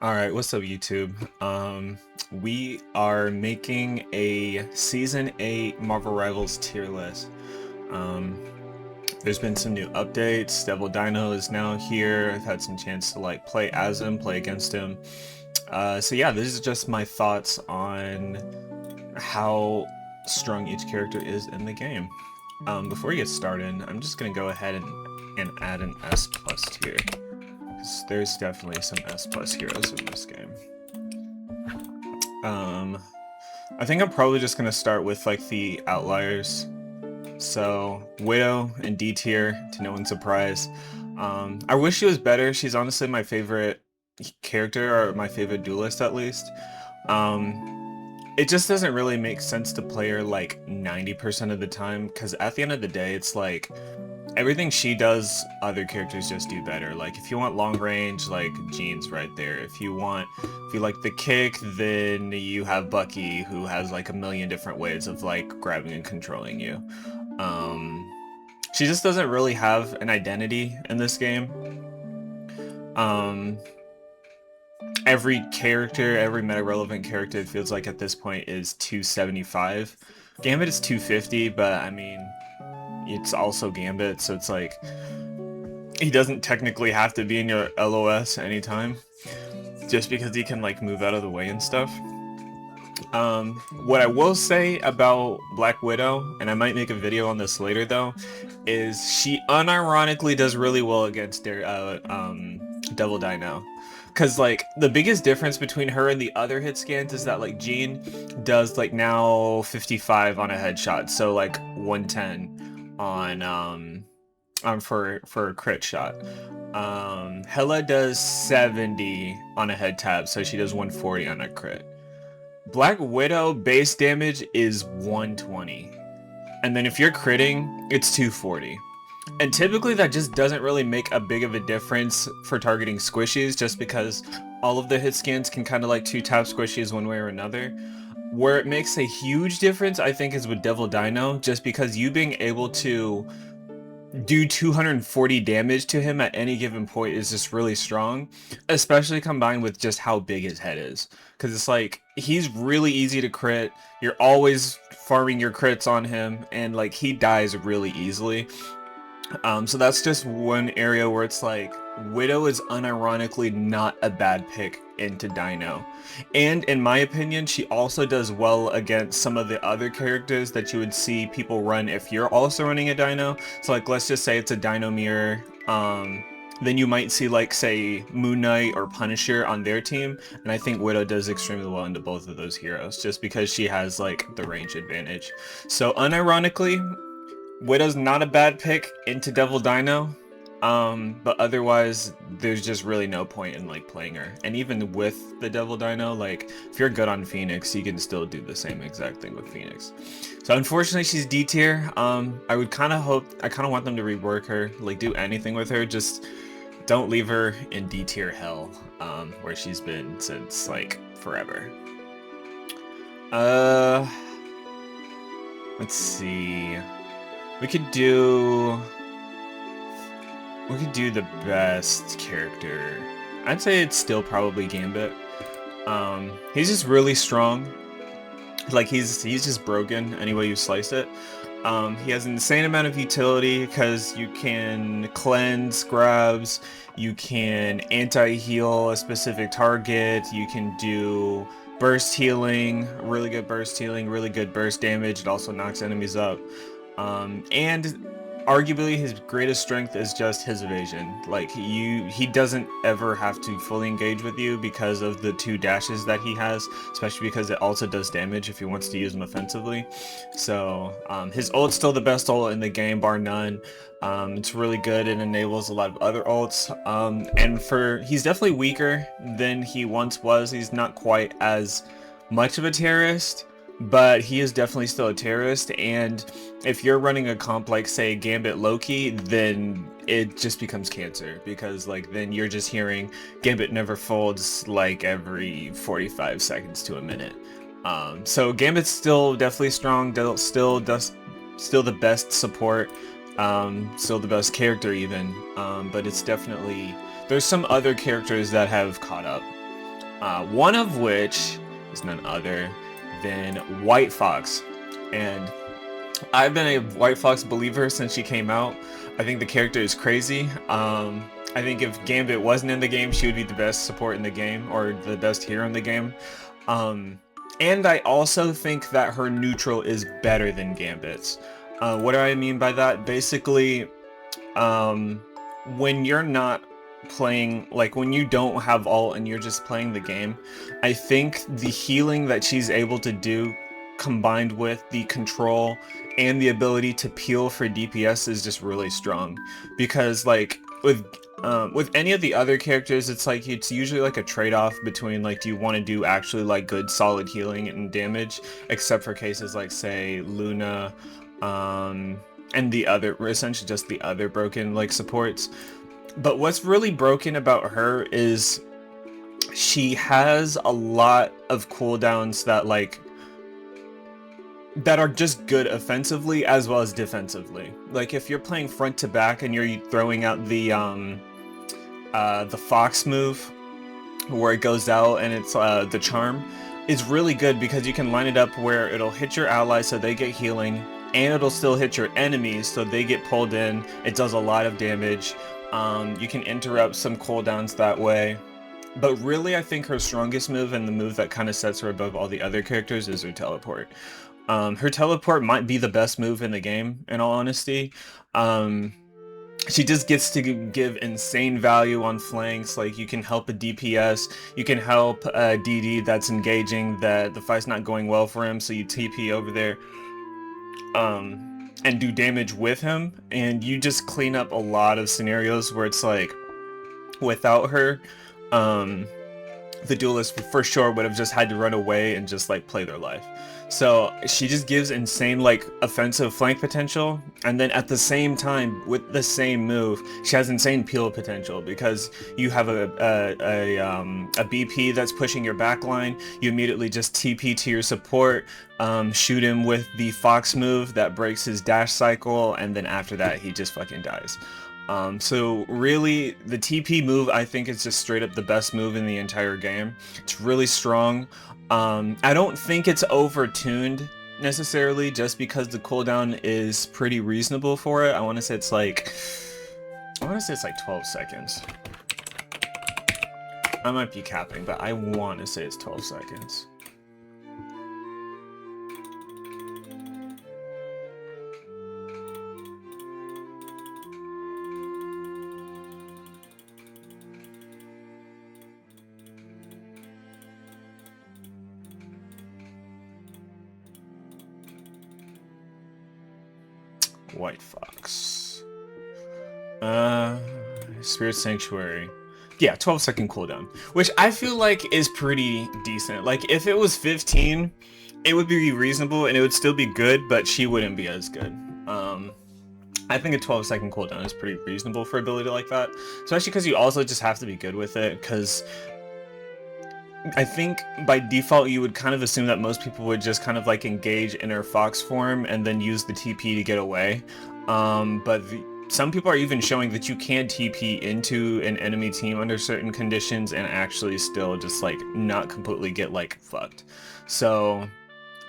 All right, what's up, YouTube? We are making a Season 8 Marvel Rivals tier list. Um, there's been some new updates. Devil Dino is now here. I've had some chance to play as him, play against him. So yeah, this is just my thoughts on how strong each character is in the game. Before we get started, I'm just gonna go ahead and add an S plus tier. There's definitely some S plus heroes in this game. Um, I think I'm probably just gonna start with the outliers. So Widow and D tier, to no one's surprise. I wish she was better. She's honestly my favorite character, or my favorite duelist at least. It just doesn't really make sense to play her 90% of the time, because at the end of the day, it's like everything she does, other characters just do better. Like, if you want long range, Jean's right there. If you like the kick, then you have Bucky, who has a million different ways of grabbing and controlling you. She just doesn't really have an identity in this game. Every character, every meta-relevant character, it feels like at this point is 275. Gambit is 250, but I mean, it's also Gambit, so it's like he doesn't technically have to be in your LOS anytime, just because he can move out of the way and stuff. What I will say about Black Widow, and I might make a video on this later though, is she unironically does really well against Devil Dino. Cause the biggest difference between her and the other hit scans is that Jean does now 55 on a headshot, so 110 on for a crit shot. Hela does 70 on a head tab, so she does 140 on a crit. Black Widow base damage is 120, and then if you're critting, it's 240. And typically that just doesn't really make a big of a difference for targeting squishies, just because all of the hit scans can kind of two-tap squishies one way or another. Where it makes a huge difference, I think, is with Devil Dino, just because you being able to do 240 damage to him at any given point is just really strong, especially combined with just how big his head is. Because it's he's really easy to crit, you're always farming your crits on him, and he dies really easily. So that's just one area where it's Widow is unironically not a bad pick into Dino. And in my opinion, she also does well against some of the other characters that you would see people run if you're also running a Dino. So let's just say it's a Dino mirror, then you might see say Moon Knight or Punisher on their team, and I think Widow does extremely well into both of those heroes, just because she has the range advantage. So unironically, Widow's not a bad pick into Devil Dino, but otherwise, there's just really no point in playing her. And even with the Devil Dino, if you're good on Phoenix, you can still do the same exact thing with Phoenix. So unfortunately, she's D tier. I would kind of want them to rework her, do anything with her, just don't leave her in D tier hell, where she's been since forever. Let's see. We could do the best character. I'd say it's still probably Gambit. He's just really strong. He's just broken any way you slice it. He has an insane amount of utility because you can cleanse grabs, you can anti-heal a specific target, you can do burst healing, really good burst healing, really good burst damage. It also knocks enemies up. And arguably his greatest strength is just his evasion. He doesn't ever have to fully engage with you because of the 2 dashes that he has, especially because it also does damage if he wants to use them offensively. So his ult's still the best ult in the game, bar none. It's really good. It enables a lot of other ults. And he's definitely weaker than he once was. He's not quite as much of a terrorist, but he is definitely still a terrorist. And if you're running a comp say Gambit Loki, then it just becomes cancer, because then you're just hearing Gambit never folds every 45 seconds to a minute. So Gambit's still definitely strong, still the best support, still the best character even, but it's definitely, there's some other characters that have caught up. One of which is none other than White Fox. And I've been a White Fox believer since she came out. I think the character is crazy. I think if Gambit wasn't in the game, she would be the best support in the game, or the best hero in the game. Um, and I also think that her neutral is better than Gambit's. What do I mean by that? Basically, um, when you're not playing, like when you don't have ult and you're just playing the game, I think the healing that she's able to do combined with the control and the ability to peel for DPS is just really strong. Because like with any of the other characters, it's like it's usually like a trade-off between like, do you want to do actually like good solid healing and damage, except for cases like say Luna, and the other, essentially just the other broken like supports. But what's really broken about her is she has a lot of cooldowns that are just good offensively as well as defensively. Like if you're playing front to back and you're throwing out the Fox move where it goes out and it's the charm, is really good because you can line it up where it'll hit your allies so they get healing, and it'll still hit your enemies so they get pulled in. It does a lot of damage. You can interrupt some cooldowns that way. But really, I think her strongest move, and the move that kind of sets her above all the other characters, is her teleport. Her teleport might be the best move in the game, in all honesty. She just gets to give insane value on flanks. Like you can help a DPS, you can help a DD that's engaging that the fight's not going well for him, so you TP over there and do damage with him, and you just clean up a lot of scenarios where it's like, without her, the duelist for sure would have just had to run away and just like play their life. So she just gives insane like offensive flank potential, and then at the same time with the same move she has insane peel potential, because you have a BP that's pushing your backline. You immediately just TP to your support, shoot him with the Fox move that breaks his dash cycle, and then after that he just fucking dies. So really, the TP move I think is just straight up the best move in the entire game. It's really strong. I don't think it's overtuned necessarily, just because the cooldown is pretty reasonable for it. I want to say it's like 12 seconds. I might be capping, but I want to say it's 12 seconds. White Fox. Spirit Sanctuary. Yeah, 12-second cooldown, which I feel like is pretty decent. Like if it was 15, it would be reasonable and it would still be good, but she wouldn't be as good. I think a 12-second cooldown is pretty reasonable for ability like that, especially because you also just have to be good with it, because I think by default you would kind of assume that most people would just kind of like engage in her Fox form and then use the TP to get away. Some people are even showing that you can TP into an enemy team under certain conditions and actually still just like not completely get like fucked. So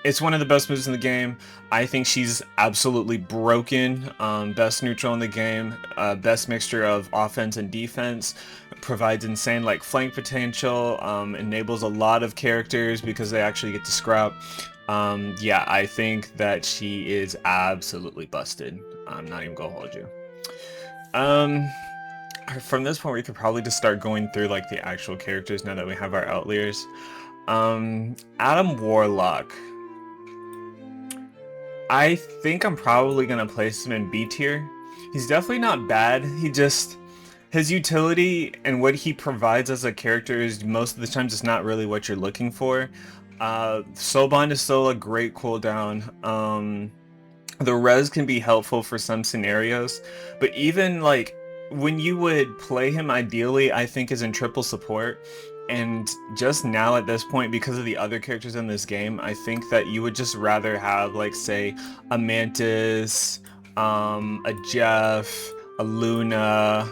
it's one of the best moves in the game. I think she's absolutely broken. Best neutral in the game, best mixture of offense and defense, provides insane like flank potential, enables a lot of characters because they actually get to scrap. Yeah, I think that she is absolutely busted. I'm not even gonna hold you. From this point we could probably just start going through like the actual characters now that we have our outliers. Adam Warlock. I think I'm probably gonna place him in B tier. He's definitely not bad. His utility and what he provides as a character is most of the time just not really what you're looking for. Soulbind is still a great cooldown. The res can be helpful for some scenarios, but even like when you would play him ideally, I think is in triple support. And just now at this point, because of the other characters in this game, I think that you would just rather have like say a Mantis, a Jeff, a Luna,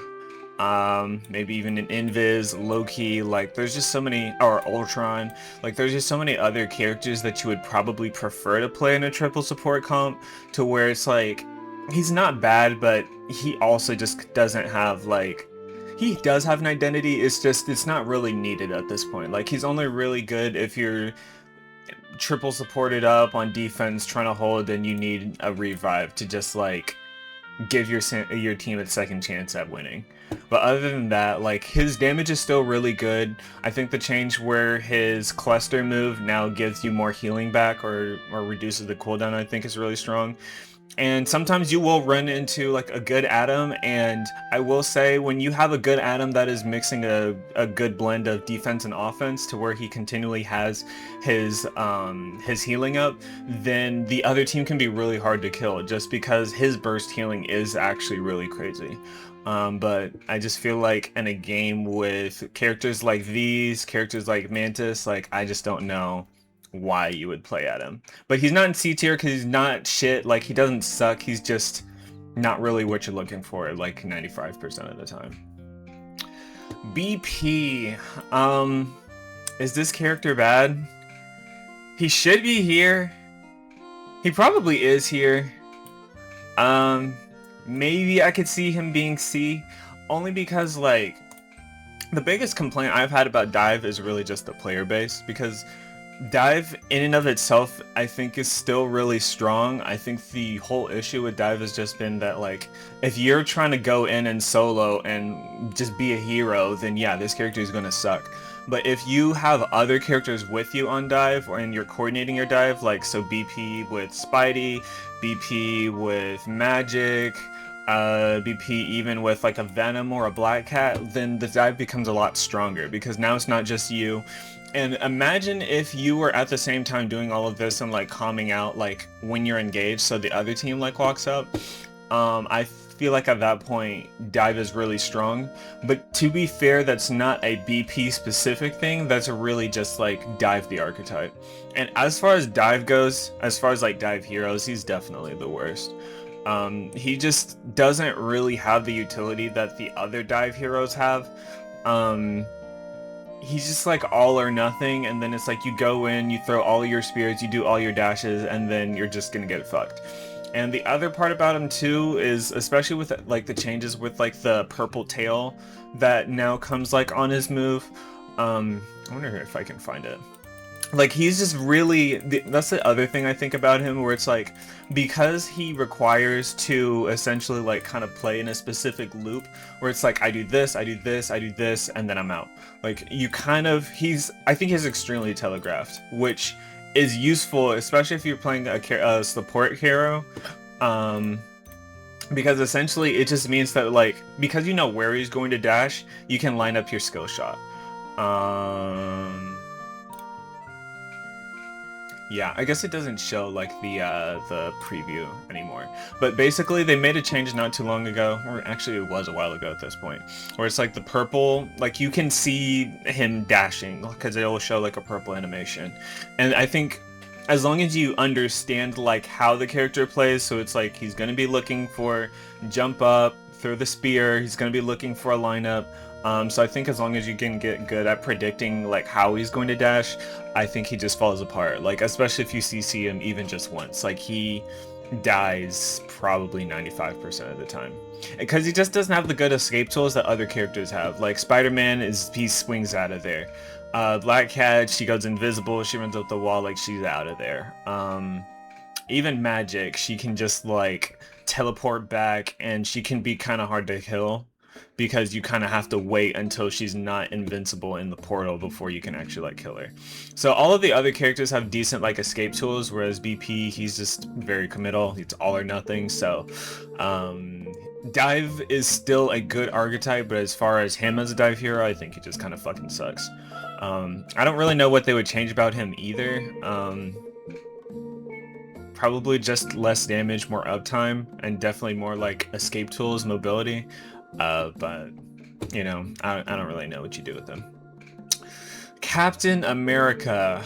Maybe even an Invis, Loki, like there's just so many, or Ultron, like there's just so many other characters that you would probably prefer to play in a triple support comp, to where it's like, he's not bad, but he also just doesn't have like, he does have an identity, it's just, it's not really needed at this point. Like he's only really good if you're triple supported up on defense trying to hold, then you need a revive to just like give your team a second chance at winning. But other than that, like his damage is still really good. I think the change where his cluster move now gives you more healing back, or reduces the cooldown, I think is really strong. And sometimes you will run into like a good Atom, and I will say when you have a good Atom that is mixing a good blend of defense and offense to where he continually has his healing up, then the other team can be really hard to kill just because his burst healing is actually really crazy. But I just feel like in a game with characters like these, characters like Mantis, like I just don't know why you would play at him. But he's not in C tier because he's not shit. Like he doesn't suck. He's just not really what you're looking for like 95% of the time. BP. Is this character bad? He should be here. He probably is here. Maybe I could see him being C, only because like the biggest complaint I've had about Dive is really just the player base, because Dive in and of itself I think is still really strong. I think the whole issue with Dive has just been that like if you're trying to go in and solo and just be a hero, then yeah, this character is gonna suck. But if you have other characters with you on Dive, and you're coordinating your Dive, like so BP with Spidey, BP with Magic, BP even with like a Venom or a Black Cat, then the Dive becomes a lot stronger because now it's not just you. And imagine if you were at the same time doing all of this and like calming out like when you're engaged, so the other team like walks up. I feel like at that point Dive is really strong, but to be fair, that's not a BP specific thing, that's really just like Dive the archetype. And as far as Dive goes, as far as like Dive heroes, he's definitely the worst. He just doesn't really have the utility that the other Dive heroes have. He's just like all or nothing, and then it's like you go in, you throw all your spirits, you do all your dashes, and then you're just gonna get fucked. And the other part about him too is, especially with like the changes with like the purple tail that now comes like on his move, I wonder if I can find it. Like he's just really, that's the other thing I think about him, where it's like, because he requires to essentially like kind of play in a specific loop where it's like I do this, I do this, I do this, and then I'm out. Like you kind of, I think he's extremely telegraphed, which is useful, especially if you're playing a support hero, because essentially it just means that like, because you know where he's going to dash, you can line up your skill shot. Yeah, I guess it doesn't show like the preview anymore. But basically they made a change not too long ago, or actually it was a while ago at this point, where it's like the purple, like you can see him dashing because it will show like a purple animation. And I think as long as you understand like how the character plays, so it's like he's going to be looking for jump up, throw the spear, he's going to be looking for a lineup. So I think as long as you can get good at predicting like how he's going to dash, I think he just falls apart. Like especially if you CC him even just once, like he dies probably 95% of the time, because he just doesn't have the good escape tools that other characters have. Like Spider-Man he swings out of there. Black Cat, she goes invisible, she runs up the wall, like she's out of there. Even Magic, she can just like teleport back, and she can be kind of hard to kill because you kind of have to wait until she's not invincible in the portal before you can actually like kill her. So all of the other characters have decent like escape tools, whereas BP, he's just very committal, it's all or nothing. So Dive is still a good archetype, but as far as him as a Dive hero, I think he just kind of fucking sucks. I don't really know what they would change about him either. Probably just less damage, more uptime, and definitely more like escape tools, mobility. But you know, I don't really know what you do with them. Captain America.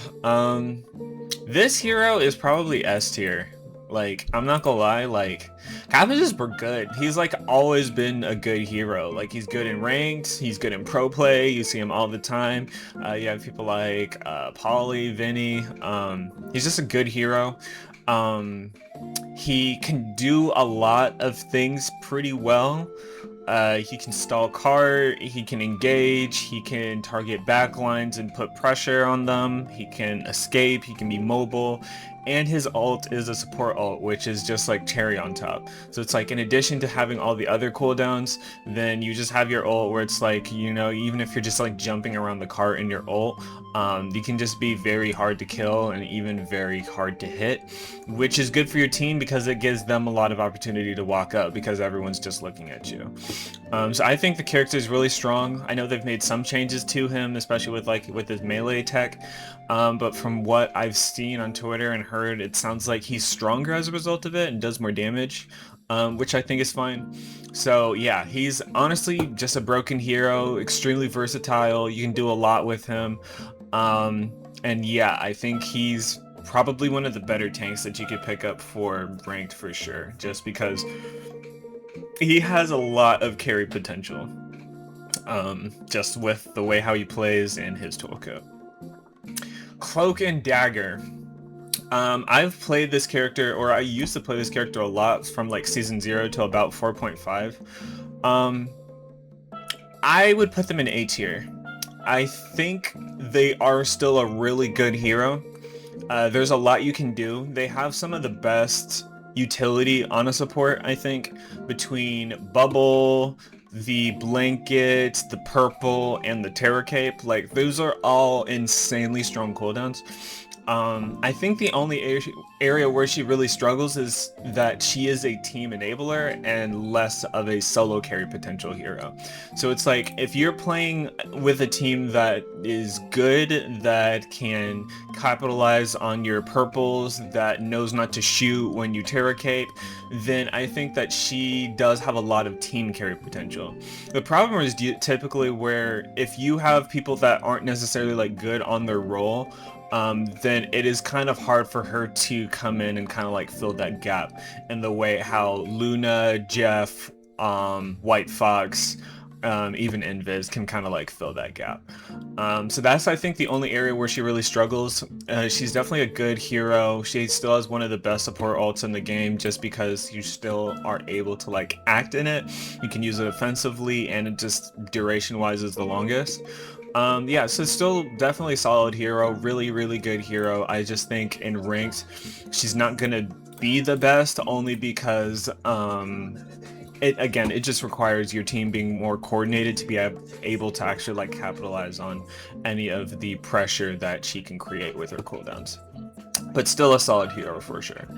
This hero is probably S tier. Like, I'm not gonna lie, like, cabbages were good. He's like always been a good hero. Like, he's good in ranked, he's good in pro play, you see him all the time. You have people like Polly, Vinny. He's just a good hero. Um, he can do a lot of things pretty well. He can stall cart, he can engage, he can target backlines and put pressure on them, he can escape, he can be mobile, and his ult is a support ult, which is just like cherry on top. So it's like, in addition to having all the other cooldowns, then you just have your ult where it's like, you know, even if you're just like jumping around the cart in your ult, you can just be very hard to kill and even very hard to hit, which is good for your team because it gives them a lot of opportunity to walk up because everyone's just looking at you. So I think the character is really strong. I know they've made some changes to him, especially with his melee tech. But from what I've seen on Twitter and heard, it sounds like he's stronger as a result of it and does more damage, which I think is fine. So yeah, he's honestly just a broken hero, extremely versatile. You can do a lot with him. And yeah, I think he's probably one of the better tanks that you could pick up for ranked for sure, just because he has a lot of carry potential, just with the way how he plays and his toolkit. Cloak and Dagger. I've played this character, or I used to play this character a lot from like season 0 to about 4.5. I would put them in A tier. I think they are still a really good hero. There's a lot you can do. They have some of the best utility on a support, I think, between Bubble, the Blanket, the Purple, and the Terror Cape. Like, those are all insanely strong cooldowns. I think the only area where she really struggles is that she is a team enabler and less of a solo carry potential hero. So it's like, if you're playing with a team that is good, that can capitalize on your purples, that knows not to shoot when you Terra Cape, then I think that she does have a lot of team carry potential. The problem is typically where if you have people that aren't necessarily like good on their role, then it is kind of hard for her to come in and kind of like fill that gap in the way how Luna, Jeff, White Fox, even Invis can kind of like fill that gap. So that's, I think, the only area where she really struggles. She's definitely a good hero. She still has one of the best support ults in the game just because you still are able to like act in it. You can use it offensively and it just duration wise is the longest. Yeah, so still definitely solid hero, really, really good hero. I just think in ranked, she's not gonna be the best only because, it just requires your team being more coordinated to be able to actually like capitalize on any of the pressure that she can create with her cooldowns. But still a solid hero for sure.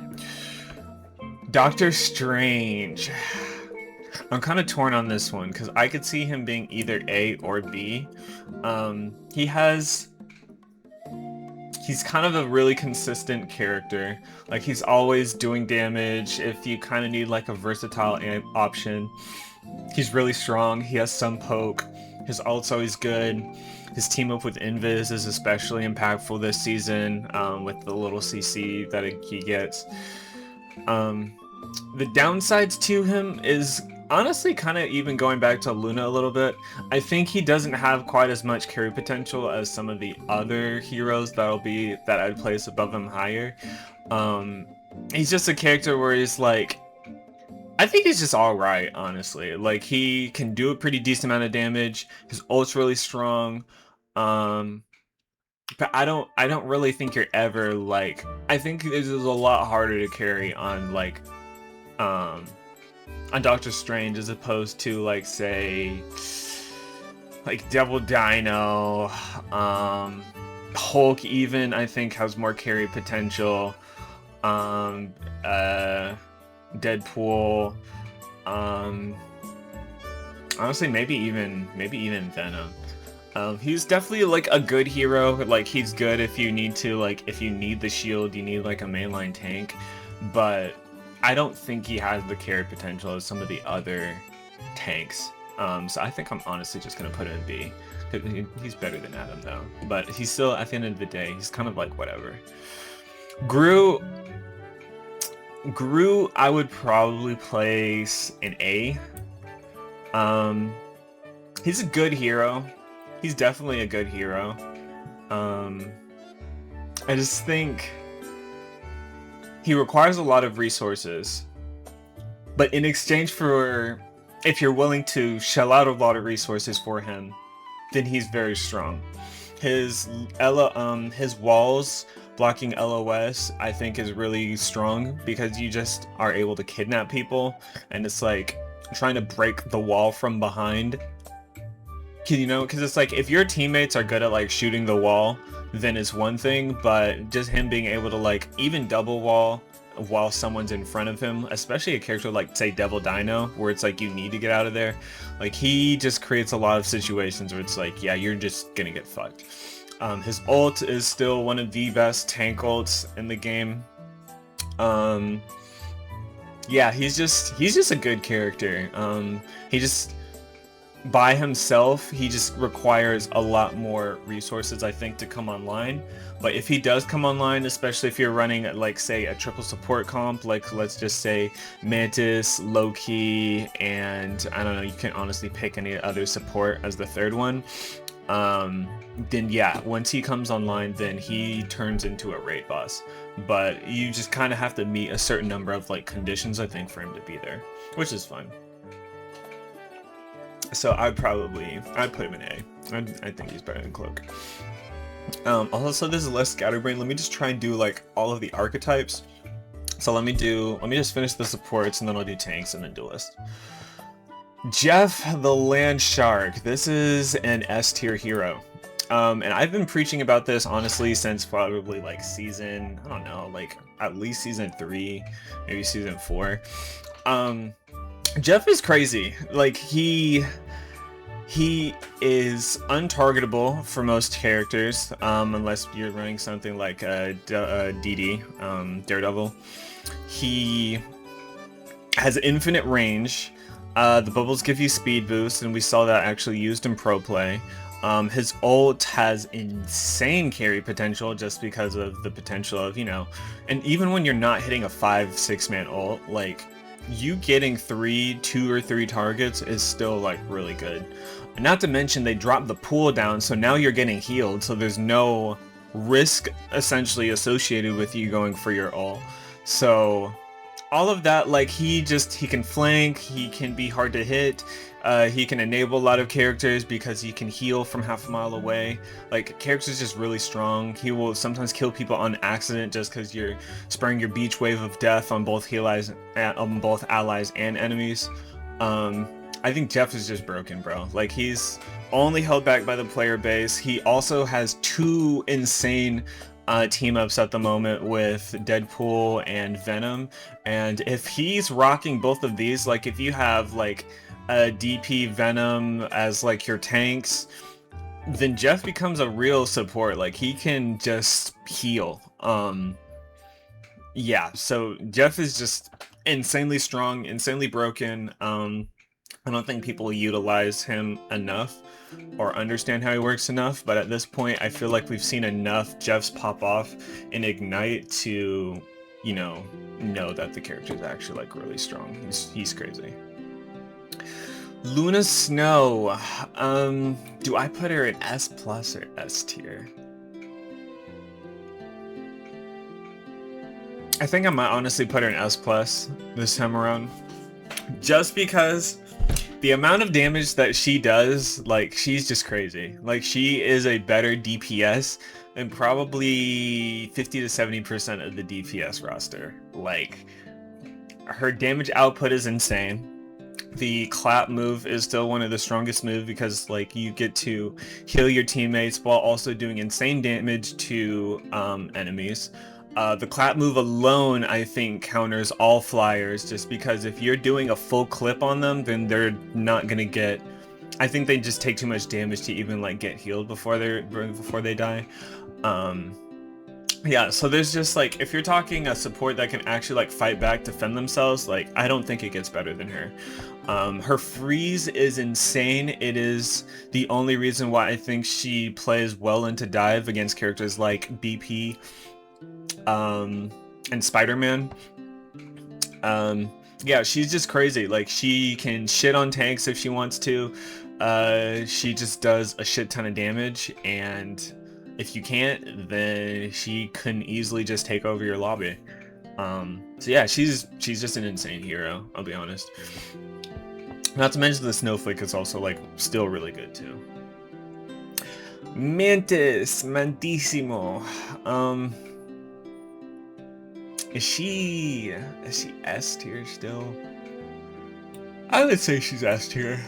Doctor Strange. I'm kind of torn on this one because I could see him being either A or B. He's kind of a really consistent character. Like, he's always doing damage. If you kind of need like a versatile option, he's really strong. He has some poke. His ult's always good. His team up with Invis is especially impactful this season, with the little CC that he gets. The downsides to him is honestly kind of even going back to Luna a little bit. I think he doesn't have quite as much carry potential as some of the other heroes that I'd place above him higher. He's just a character where he's like, I think he's just all right, honestly. Like, he can do a pretty decent amount of damage. His ult's really strong. But I don't really think you're ever like, I think this is a lot harder to carry on like on Doctor Strange as opposed to like, say, like Devil Dino, Hulk even I think has more carry potential. Deadpool, honestly maybe even Venom. He's definitely like a good hero. Like, he's good if you need the shield, you need like a mainline tank, but I don't think he has the carry potential of some of the other tanks. So I think I'm honestly just gonna put him in B. He's better than Adam though, but he's still, at the end of the day, he's kind of like whatever. Gru, Gru, I would probably place an A. Um, he's a good hero. He's definitely a good hero. I just think he requires a lot of resources, but in exchange for, if you're willing to shell out a lot of resources for him, then he's very strong. His walls blocking LOS, I think, is really strong because you just are able to kidnap people, and it's like trying to break the wall from behind. You know, because it's like if your teammates are good at like shooting the wall, then it's one thing, but just him being able to like even double wall while someone's in front of him, especially a character like say Devil Dino, where it's like you need to get out of there, like he just creates a lot of situations where it's like, yeah, you're just gonna get fucked. His ult is still one of the best tank ults in the game. Yeah, he's just a good character. He just by himself, he just requires a lot more resources, I think, to come online. But if he does come online, especially if you're running, like, say, a triple support comp, like, let's just say Mantis, Loki, and, I don't know, you can honestly pick any other support as the third one, then yeah, once he comes online, then he turns into a raid boss. But you just kind of have to meet a certain number of, like, conditions, I think, for him to be there, which is fine. So I'd put him in A. I think he's better than Cloak. Also, this is less scatterbrain. Let me just try and do like all of the archetypes. So let me just finish the supports and then I'll do tanks and then duelist. Jeff the Land Shark. This is an S tier hero. And I've been preaching about this honestly since probably like season, I don't know, like at least season 3, maybe season 4. Jeff is crazy. Like he is untargetable for most characters, unless you're running something like DD, Daredevil. He has infinite range. The bubbles give you speed boost, and we saw that actually used in pro play. His ult has insane carry potential just because of the potential of, you know, and even when you're not hitting a 5-6 man ult, like, you getting 2 or 3 targets is still like really good. Not to mention they dropped the pool down, so now you're getting healed, so there's no risk essentially associated with you going for your ult. So all of that, like, he can flank, he can be hard to hit, he can enable a lot of characters because he can heal from half a mile away. Like, character's just really strong. He will sometimes kill people on accident just because you're spraying your beach wave of death on both allies and enemies. I think Jeff is just broken, bro. Like, he's only held back by the player base. He also has 2 insane team ups at the moment with Deadpool and Venom, and if he's rocking both of these, like if you have like a DP Venom as like your tanks, then Jeff becomes a real support. Like, he can just heal. Yeah, so Jeff is just insanely strong, insanely broken. I don't think people utilize him enough or understand how he works enough, but at this point I feel like we've seen enough Jeffs pop off in Ignite to, you know that the character is actually like really strong. He's crazy. Luna Snow. Do I put her in S plus or S tier? I think I might honestly put her in S plus this time around, just because the amount of damage that she does, like, she's just crazy. Like, she is a better DPS than probably 50 to 70% of the DPS roster. Like, her damage output is insane. The clap move is still one of the strongest moves because, like, you get to heal your teammates while also doing insane damage to enemies. The clap move alone, I think, counters all flyers, just because if you're doing a full clip on them, then they're not gonna get... I think they just take too much damage to even like get healed before they die. Yeah, so there's just like, if you're talking a support that can actually like fight back, defend themselves, like, I don't think it gets better than her. Her freeze is insane. It is the only reason why I think she plays well into dive against characters like BP and Spider-Man. Yeah, she's just crazy. Like, she can shit on tanks if she wants to. She just does a shit ton of damage, and if you can't, then she can easily just take over your lobby. So yeah, she's just an insane hero, I'll be honest. Not to mention the Snowflake is also like still really good too. Mantissimo. Is she S tier still? I would say she's S tier.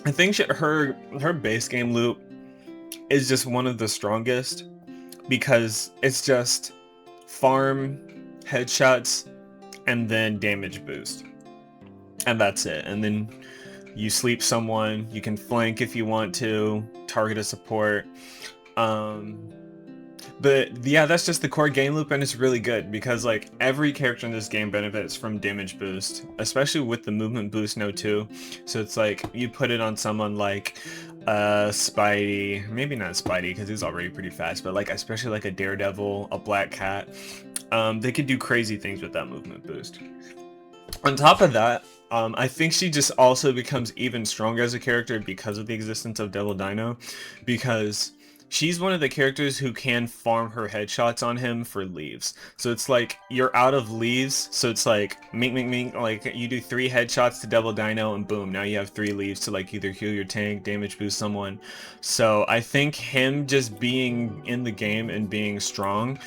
I think her base game loop is just one of the strongest because it's just farm, headshots, and then damage boost. And that's it. And then you sleep someone, you can flank if you want to, target a support. But yeah, that's just the core game loop, and it's really good because like every character in this game benefits from damage boost, especially with the movement boost now too. So it's like you put it on someone like Spidey, maybe not Spidey because he's already pretty fast, but like especially like a Daredevil, a Black Cat, they could do crazy things with that movement boost. On top of that, I think she just also becomes even stronger as a character because of the existence of Devil Dino, because she's one of the characters who can farm her headshots on him for leaves. So it's like you're out of leaves, so it's like mink mink mink, like you do 3 headshots to Devil Dino and boom, now you have 3 leaves to like either heal your tank, damage boost someone. So I think him just being in the game and being strong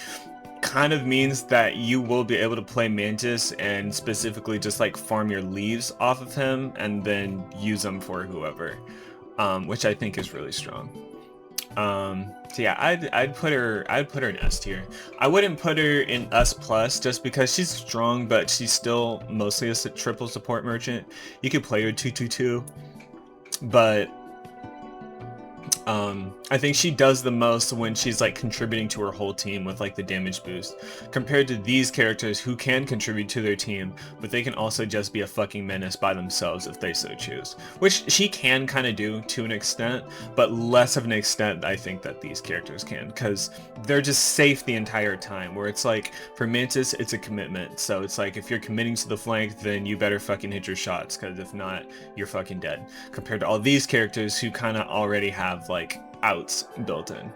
kind of means that you will be able to play Mantis and specifically just like farm your leaves off of him and then use them for whoever, which I think is really strong. So yeah, I'd put her in S tier. I wouldn't put her in S plus just because she's strong, but she's still mostly a triple support merchant. You could play her 2-2-2, but I think she does the most when she's like contributing to her whole team with like the damage boost, compared to these characters who can contribute to their team, but they can also just be a fucking menace by themselves if they so choose, which she can kind of do to an extent, but less of an extent I think that these characters can, because they're just safe the entire time, where it's like for Mantis it's a commitment, so it's like if you're committing to the flank then you better fucking hit your shots, because if not you're fucking dead, compared to all these characters who kind of already have like outs built in.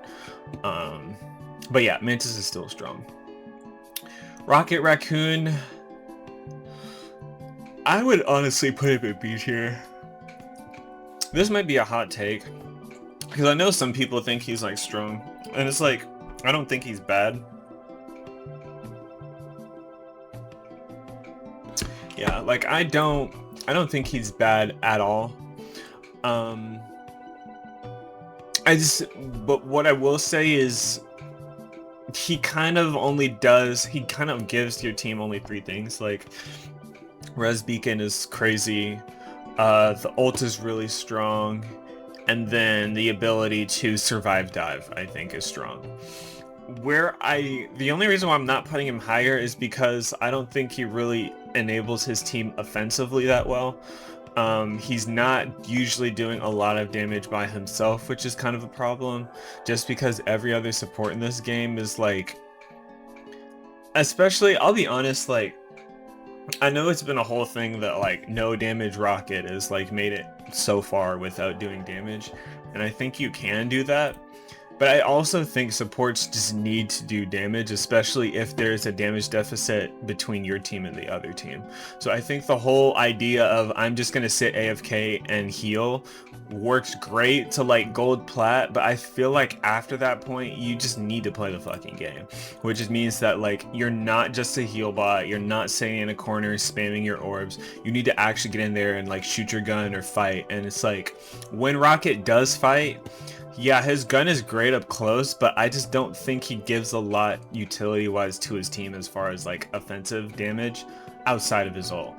But yeah, Mantis is still strong. Rocket Raccoon, I would honestly put him at B tier. This might be a hot take, because I know some people think he's like strong, and it's like, I don't think he's bad. Yeah, like I don't think he's bad at all. But what I will say is he kind of gives your team only 3 things. Like, Res Beacon is crazy, the ult is really strong, and then the ability to survive dive, I think, is strong. The only reason why I'm not putting him higher is because I don't think he really enables his team offensively that well. He's not usually doing a lot of damage by himself, which is kind of a problem, just because every other support in this game is like, especially, I'll be honest, like, I know it's been a whole thing that like no damage rocket is like made it so far without doing damage, and I think you can do that. But I also think supports just need to do damage, especially if there's a damage deficit between your team and the other team. So I think the whole idea of I'm just going to sit AFK and heal works great to like gold plat, but I feel like after that point you just need to play the fucking game, which just means that like you're not just a heal bot, you're not sitting in a corner spamming your orbs, you need to actually get in there and like shoot your gun or fight. And it's like when Rocket does fight, yeah, his gun is great up close, but I just don't think he gives a lot utility-wise to his team as far as like offensive damage outside of his ult.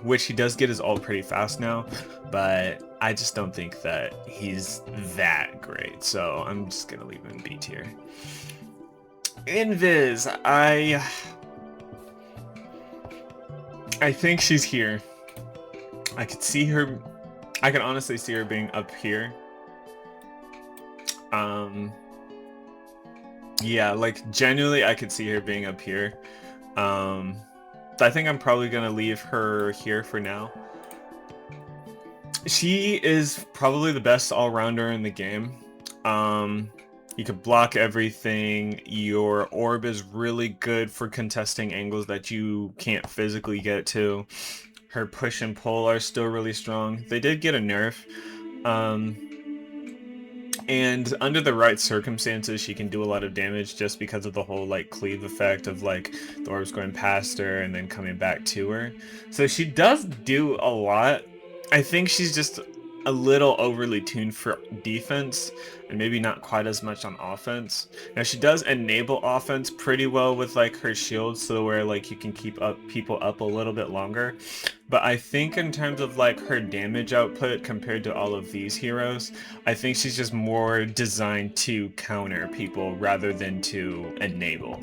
Which he does get his ult pretty fast now, but I just don't think that he's that great. So I'm just gonna leave him B tier. Invis, I think she's here. I could see her. I can honestly see her being up here. Yeah, like genuinely I could see her being up here. I think I'm probably gonna leave her here for now. She is probably the best all-rounder in the game. You could block everything. Your orb is really good for contesting angles that you can't physically get to. Her push and pull are still really strong. They did get a nerf. Um, and under the right circumstances, she can do a lot of damage just because of the whole like cleave effect of like the orbs going past her and then coming back to her. So she does do a lot. I think she's just a little overly tuned for defense and maybe not quite as much on offense. Now she does enable offense pretty well with like her shield, so where like you can keep up people up a little bit longer. But I think in terms of like her damage output compared to all of these heroes, I think she's just more designed to counter people rather than to enable.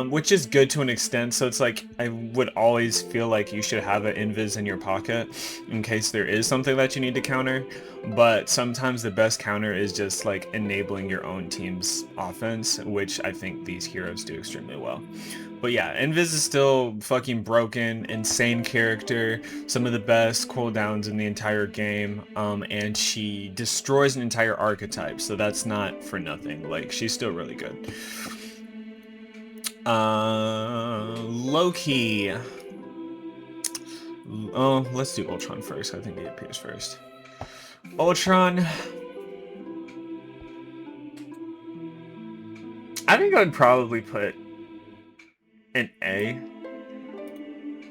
Which is good to an extent, so it's like I would always feel like you should have an invis in your pocket in case there is something that you need to counter, but sometimes the best counter is just like enabling your own team's offense, which I think these heroes do extremely well. But yeah, Invis is still fucking broken, insane character, some of the best cooldowns in the entire game, and she destroys an entire archetype, so that's not for nothing. Like, she's still really good. Loki. Oh, let's do Ultron first. I think he appears first. Ultron. I think I'd probably put an A.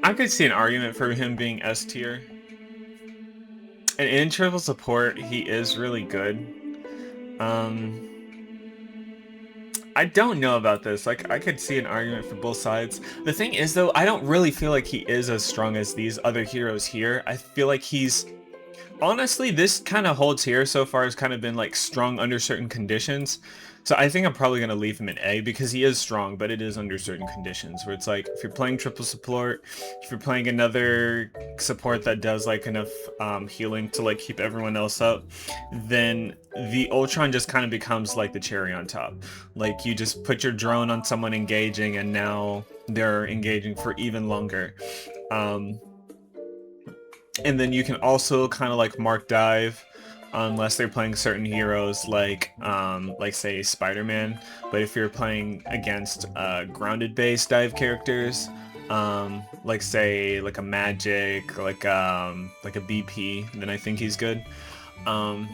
I could see an argument for him being S tier. And in triple support, he is really good. I don't know about this. Like, I could see an argument for both sides. The thing is, though, I don't really feel like he is as strong as these other heroes here. I feel like he's... Honestly, this kind of holds here so far has kind of been, like, strong under certain conditions. So I think I'm probably going to leave him in A because he is strong, but it is under certain conditions where it's like, if you're playing triple support, if you're playing another support that does like enough healing to like keep everyone else up, then the Ultron just kind of becomes like the cherry on top. Like you just put your drone on someone engaging and now they're engaging for even longer. And then you can also kind of like mark dive unless they're playing certain heroes like say Spider-Man. But if you're playing against grounded based dive characters, like say like a Magic, like a BP, then I think he's good. But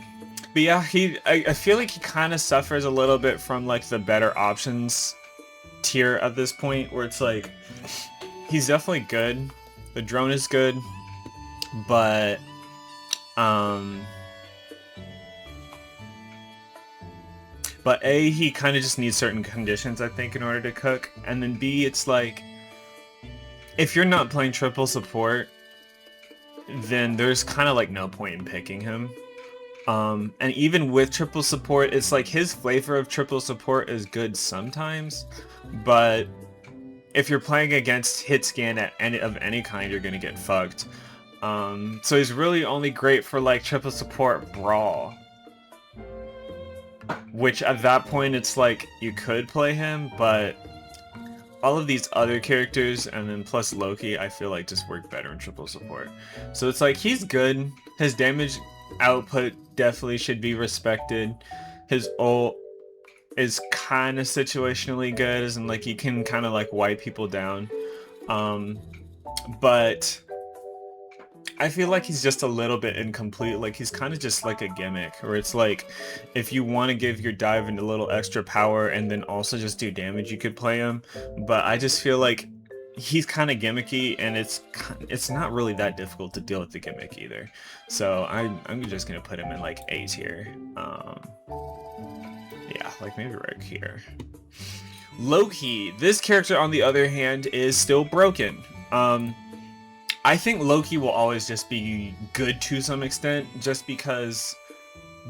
yeah, I feel like he kind of suffers a little bit from like the better options tier at this point, where it's like he's definitely good. The drone is good, but A, he kind of just needs certain conditions, I think, in order to cook. And then B, it's like, if you're not playing triple support, then there's kind of like no point in picking him. And even with triple support, it's like his flavor of triple support is good sometimes, but if you're playing against hit scan at any kind, you're gonna get fucked. So he's really only great for like triple support brawl, which at that point it's like you could play him, but all of these other characters and then plus Loki, I feel like just work better in triple support. So it's like he's good. His damage output definitely should be respected. His ult is kind of situationally good, as in like you can kind of like wipe people down. But I feel like he's just a little bit incomplete. Like he's kind of just like a gimmick, where it's like if you want to give your dive a little extra power and then also just do damage, you could play him. But I just feel like he's kind of gimmicky, and it's not really that difficult to deal with the gimmick either. So I'm just gonna put him in like A tier. Yeah, like maybe right here. Loki. This character, on the other hand, is still broken. I think Loki will always just be good to some extent, just because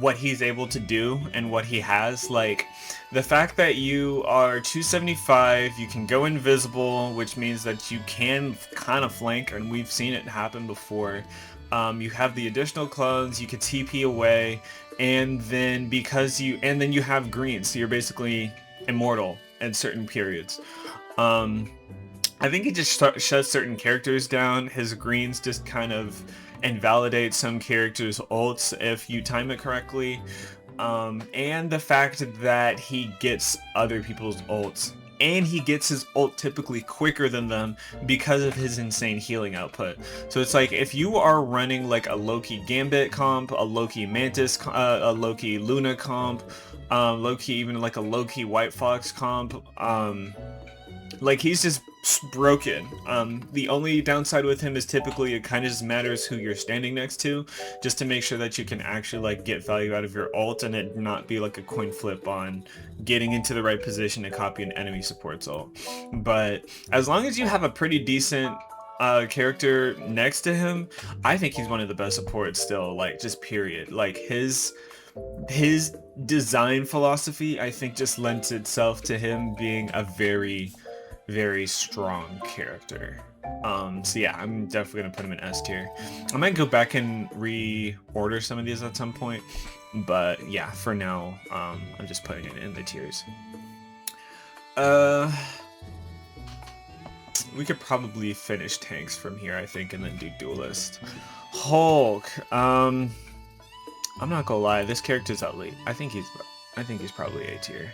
what he's able to do and what he has. Like, the fact that you are 275, you can go invisible, which means that you can kind of flank, and we've seen it happen before. You have the additional clones, you can TP away, and then you have green, so you're basically immortal in certain periods. I think he just shuts certain characters down. His greens just kind of invalidate some characters' ults if you time it correctly. And the fact that he gets other people's ults. And he gets his ult typically quicker than them because of his insane healing output. So it's like if you are running like a Loki Gambit comp, a Loki Mantis, a Loki Luna comp, Loki even like a Loki White Fox comp, like he's just broken. The only downside with him is typically it kind of just matters who you're standing next to, just to make sure that you can actually like get value out of your ult and it not be like a coin flip on getting into the right position to copy an enemy support's ult. But as long as you have a pretty decent character next to him, I think he's one of the best supports still, like just period. Like his design philosophy, I think, just lends itself to him being a very, very strong character. So yeah, I'm definitely gonna put him in S tier. I might go back and reorder some of these at some point, but yeah, for now, I'm just putting it in the tiers. We could probably finish tanks from here, I think, and then do duelist. Hulk. I'm not gonna lie, this character's elite. I think he's probably A tier.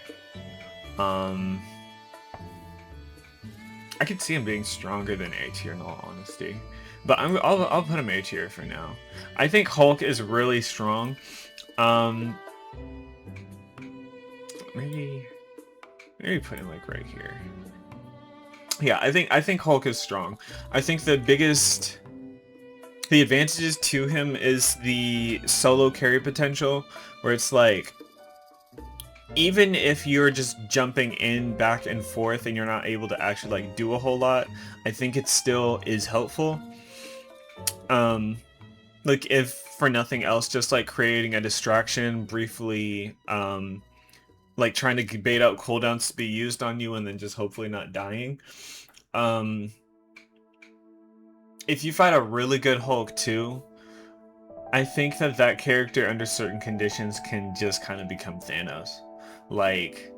I could see him being stronger than A tier in all honesty, but I'll put him A tier for now. I think Hulk is really strong. Maybe put him like right here. Yeah, I think Hulk is strong. I think the advantages to him is the solo carry potential, where it's like, even if you're just jumping in back and forth and you're not able to actually like do a whole lot, I think it still is helpful. Like if for nothing else, just like creating a distraction briefly, like trying to bait out cooldowns to be used on you and then just hopefully not dying. If you fight a really good Hulk too, I think that character under certain conditions can just kind of become Thanos. Like,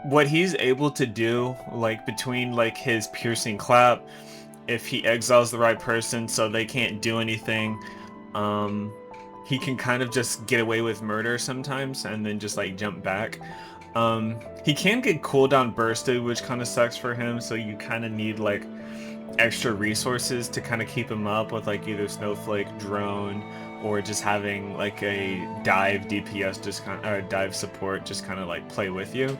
what he's able to do, like between like his piercing clap, if he exiles the right person so they can't do anything, he can kind of just get away with murder sometimes and then just like jump back. He can get cooldown bursted, which kind of sucks for him, so you kind of need like extra resources to kind of keep him up with like either Snowflake, Drone, or just having like a dive DPS just kind of, or dive support just kind of like play with you.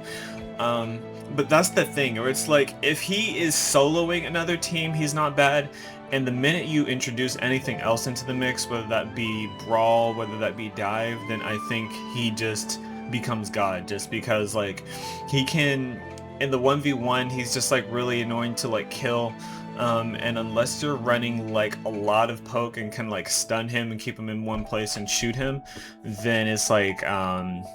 But that's the thing, where it's like if he is soloing another team, he's not bad, and the minute you introduce anything else into the mix, whether that be Brawl, whether that be Dive, then I think he just becomes God, just because like he can, in the 1v1, he's just like really annoying to like kill. And unless you're running like a lot of poke and can like stun him and keep him in one place and shoot him, then it's like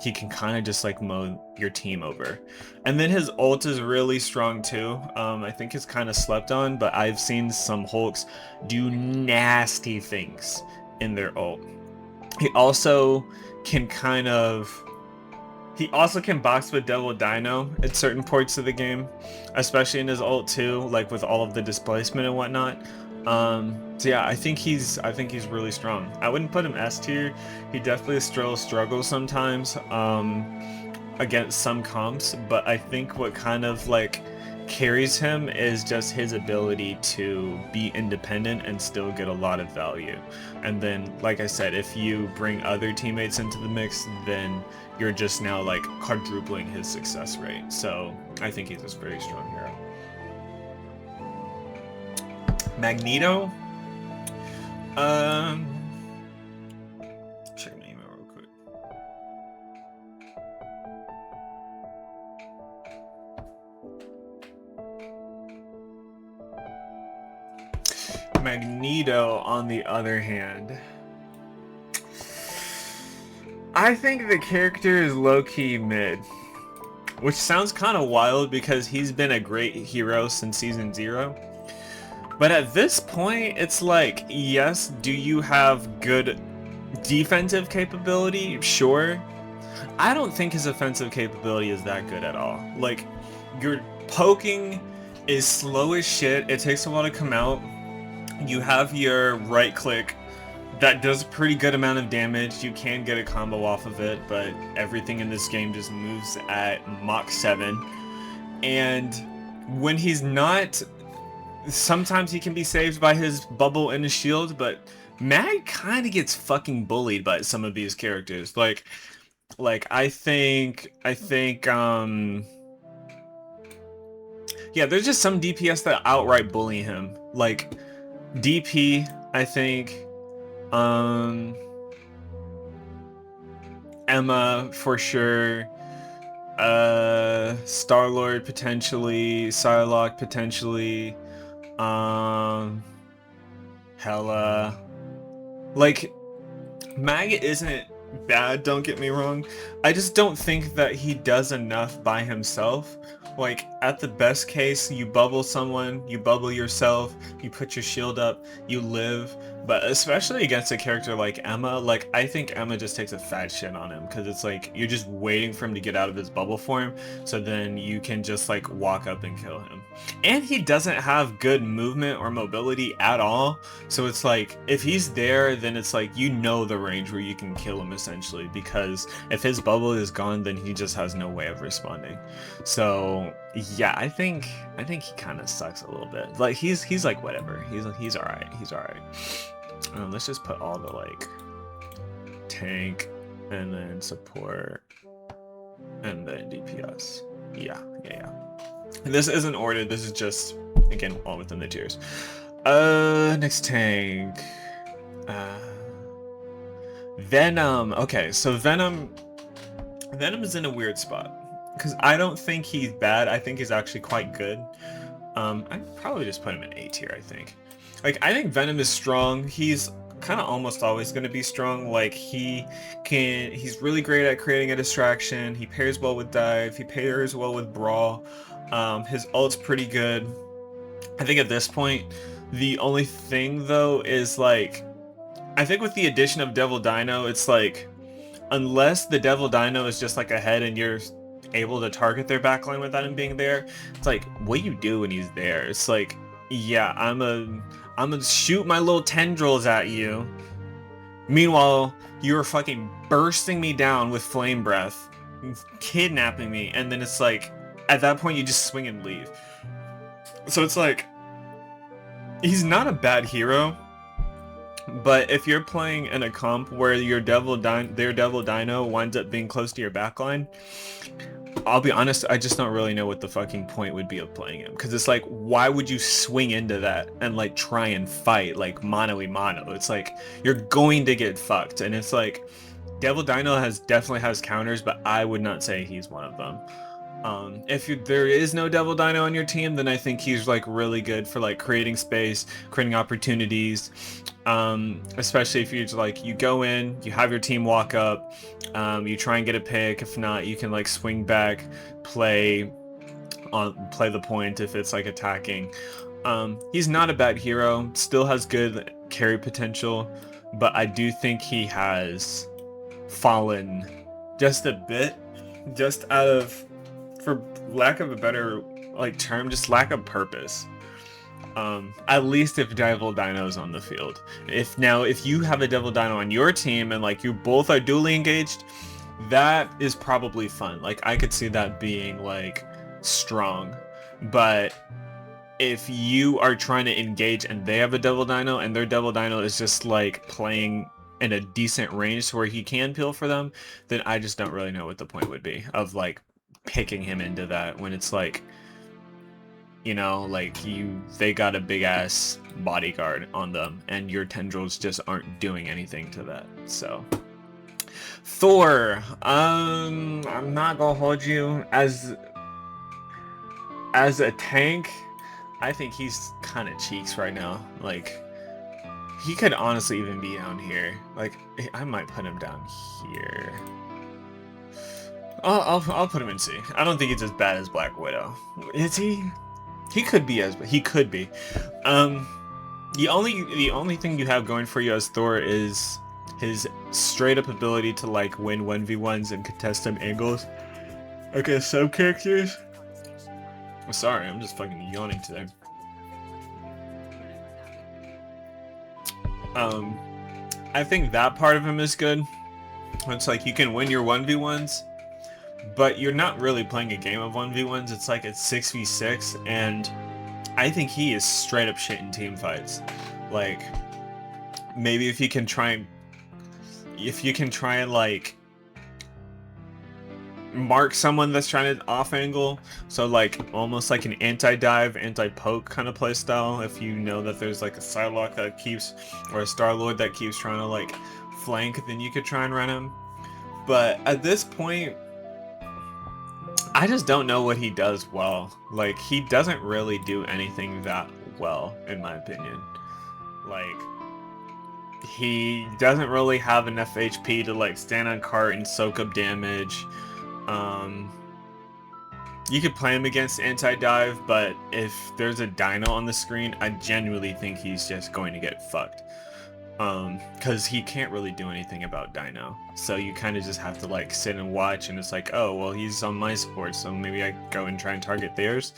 he can kind of just like mow your team over. And then his ult is really strong too. I think it's kind of slept on, but I've seen some Hulks do nasty things in their ult. He also can box with Devil Dino at certain points of the game, especially in his ult too, like with all of the displacement and whatnot. So yeah, I think he's really strong. I wouldn't put him S tier. He definitely still struggles sometimes against some comps, but I think what kind of like carries him is just his ability to be independent and still get a lot of value. And then, like I said, if you bring other teammates into the mix, then you're just now like quadrupling his success rate. So I think he's a very strong hero. Magneto. Check my email real quick. Magneto, on the other hand, I think the character is low-key mid, which sounds kind of wild because he's been a great hero since season 0. But at this point, it's like, yes, do you have good defensive capability? Sure. I don't think his offensive capability is that good at all. Like, you're Poking is slow as shit. It takes a while to come out. You have your right click that does a pretty good amount of damage. You can get a combo off of it, but everything in this game just moves at Mach 7. And when he's not, sometimes he can be saved by his bubble and his shield, but Mag kind of gets fucking bullied by some of these characters. Like I think yeah, there's just some DPS that outright bully him. Like DP, I think Emma for sure, Star-Lord potentially, Psylocke potentially, Hella. Like, Mag isn't bad, don't get me wrong. I just don't think that he does enough by himself. Like, at the best case, you bubble someone, you bubble yourself, you put your shield up, you live. But especially against a character like Emma, like, I think Emma just takes a fat shit on him, because it's like, you're just waiting for him to get out of his bubble form, so then you can just, like, walk up and kill him. And he doesn't have good movement or mobility at all, so it's like, if he's there, then it's like, you know the range where you can kill him, essentially, because if his bubble is gone, then he just has no way of responding. So yeah, I think he kind of sucks a little bit. Like he's like whatever. He's all right. He's all right. Let's just put all the like tank and then support and then DPS. Yeah. And this isn't ordered. This is just again all within the tiers. Next tank. Venom. Okay, so Venom is in a weird spot. Because I don't think he's bad. I think he's actually quite good. I'd probably just put him in A tier, I think. Like, I think Venom is strong. He's kind of almost always going to be strong. Like, he's really great at creating a distraction. He pairs well with dive. He pairs well with brawl. His ult's pretty good. I think at this point, the only thing, though, is, like, I think with the addition of Devil Dino, it's like, unless the Devil Dino is just, like, ahead and you're able to target their backline without him being there, it's like, what you do when he's there? It's like, yeah, I'm gonna shoot my little tendrils at you. Meanwhile, you're fucking bursting me down with flame breath, kidnapping me, and then it's like, at that point you just swing and leave. So it's like, he's not a bad hero, but if you're playing in a comp where their Devil Dino winds up being close to your backline, I'll be honest, I just don't really know what the fucking point would be of playing him. Because it's like, why would you swing into that and like try and fight like mano-y-mano? It's like, you're going to get fucked. And it's like, Devil Dino definitely has counters, but I would not say he's one of them. If there is no Devil Dino on your team, then I think he's like really good for like creating space, creating opportunities. Especially if you like, you go in, you have your team walk up, you try and get a pick. If not, you can like swing back, play the point if it's like attacking. He's not a bad hero, still has good carry potential, but I do think he has fallen just a bit, just out of, for lack of a better like term, just lack of purpose. At least if Devil Dino's on the field. If you have a Devil Dino on your team and like you both are dually engaged, that is probably fun. Like, I could see that being like strong. But if you are trying to engage and they have a Devil Dino and their Devil Dino is just like playing in a decent range to where he can peel for them, then I just don't really know what the point would be of like picking him into that when it's like, you know, like they got a big ass bodyguard on them and your tendrils just aren't doing anything to that. So Thor, I'm not gonna hold you as a tank. I think he's kind of cheeks right now. Like, he could honestly even be down here. Like, I might put him down here. I'll put him in C. I don't think he's as bad as Black Widow. Is he? He could be he could be. The only thing you have going for you as Thor is his straight up ability to like win 1v1s and contest them angles against sub characters. Sorry, I'm just fucking yawning today. I think that part of him is good. It's like you can win your 1v1s, but you're not really playing a game of 1v1s. It's like it's 6v6, and I think he is straight up shit in team fights. Like, maybe if you can try and like mark someone that's trying to off angle, so like almost like an anti-dive, anti-poke kind of play style. If you know that there's like a Psylocke that keeps, or a Star-Lord that keeps trying to like flank, then you could try and run him. But at this point, I just don't know what he does well. Like, he doesn't really do anything that well, in my opinion. Like, he doesn't really have enough HP to like stand on cart and soak up damage. You could play him against anti-dive, but if there's a dino on the screen, I genuinely think he's just going to get fucked. Because he can't really do anything about dino. So you kind of just have to like sit and watch, and it's like, oh, well, he's on my support, so maybe I go and try and target theirs.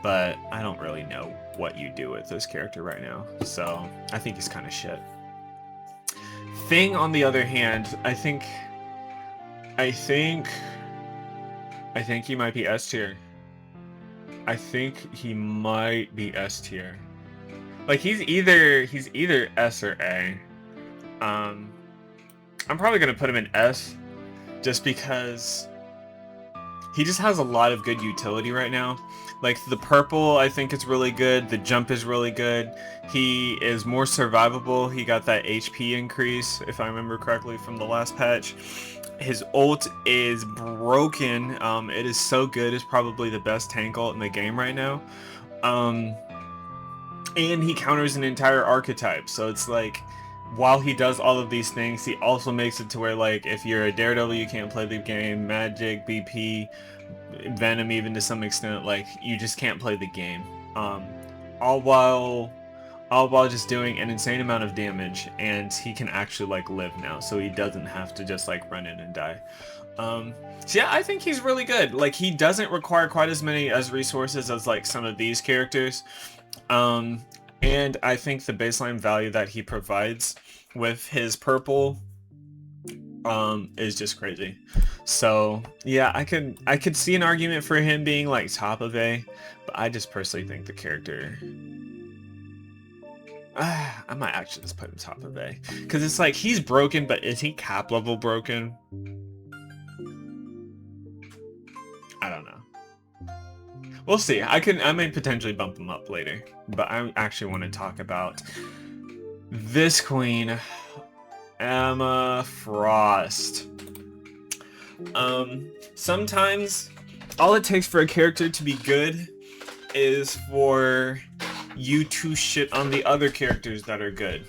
But I don't really know what you do with this character right now. So I think he's kind of shit. Thing, on the other hand, I think he might be S tier. I think he might be S tier. Like, he's either S or A. I'm probably gonna put him in S, just because he just has a lot of good utility right now. Like, the purple, I think, is really good. The jump is really good. He is more survivable. He got that HP increase, if I remember correctly, from the last patch. His ult is broken. It is so good. It's probably the best tank ult in the game right now. And he counters an entire archetype. So it's like, while he does all of these things, he also makes it to where, like, if you're a Daredevil, you can't play the game. Magic, BP, Venom, even to some extent, like, you just can't play the game. All while just doing an insane amount of damage, and he can actually like live now, so he doesn't have to just like run in and die. So yeah, I think he's really good. Like, he doesn't require quite as many resources as like some of these characters. And I think the baseline value that he provides with his purple is just crazy. So yeah, I could see an argument for him being like top of A, but I just personally think the character, I might actually just put him top of A, because it's like, he's broken, but is he cap level broken? I don't know. We'll see. I may potentially bump him up later, but I actually want to talk about this queen, Emma Frost. Sometimes all it takes for a character to be good is for you to shit on the other characters that are good.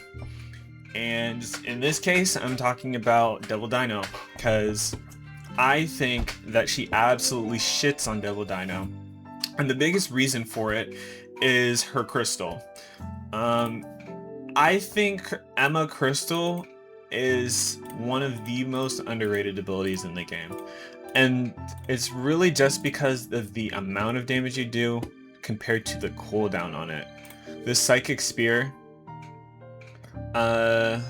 And in this case, I'm talking about Devil Dino, because I think that she absolutely shits on Devil Dino. And the biggest reason for it is her crystal. I think Emma Crystal is one of the most underrated abilities in the game. And it's really just because of the amount of damage you do compared to the cooldown on it. This Psychic Spear, does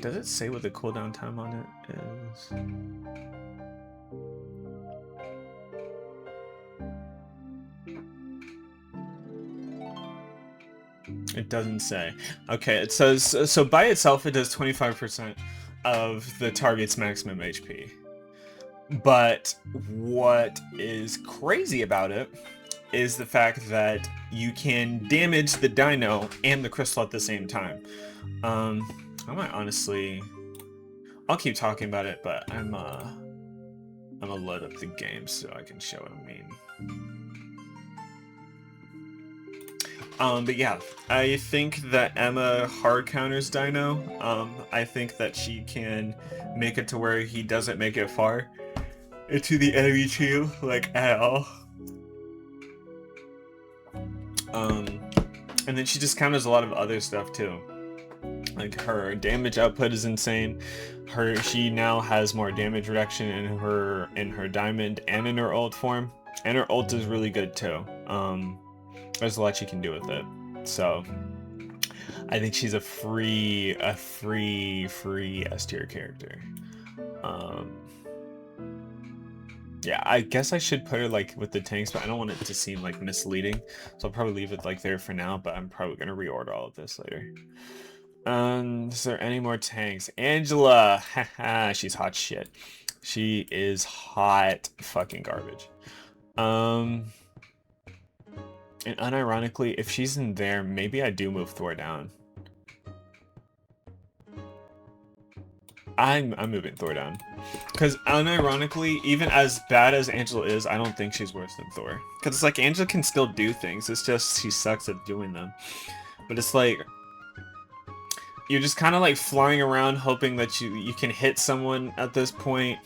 it say what the cooldown time on it is? It doesn't say. Okay, it says, so by itself it does 25% of the target's maximum HP. But what is crazy about it is the fact that you can damage the dino and the crystal at the same time. I might honestly, I'll keep talking about it, but I'm gonna load up the game so I can show what I mean. But yeah, I think that Emma hard counters Dino. I think that she can make it to where he doesn't make it far into the enemy team, like, at all. And then she just counters a lot of other stuff too. Like, her damage output is insane. She now has more damage reduction in her diamond and in her ult form. And her ult is really good too. There's a lot you can do with it. So I think she's a free S tier character. Yeah, I guess I should put her like with the tanks, but I don't want it to seem like misleading. So I'll probably leave it like there for now, but I'm probably gonna reorder all of this later. Is there any more tanks? Angela! Haha, she's hot shit. She is hot fucking garbage. And unironically, if she's in there, maybe I do move Thor down. I'm moving Thor down. Because unironically, even as bad as Angela is, I don't think she's worse than Thor. Because it's like Angela can still do things, it's just she sucks at doing them. But it's like you're just kind of like flying around hoping that you can hit someone at this point.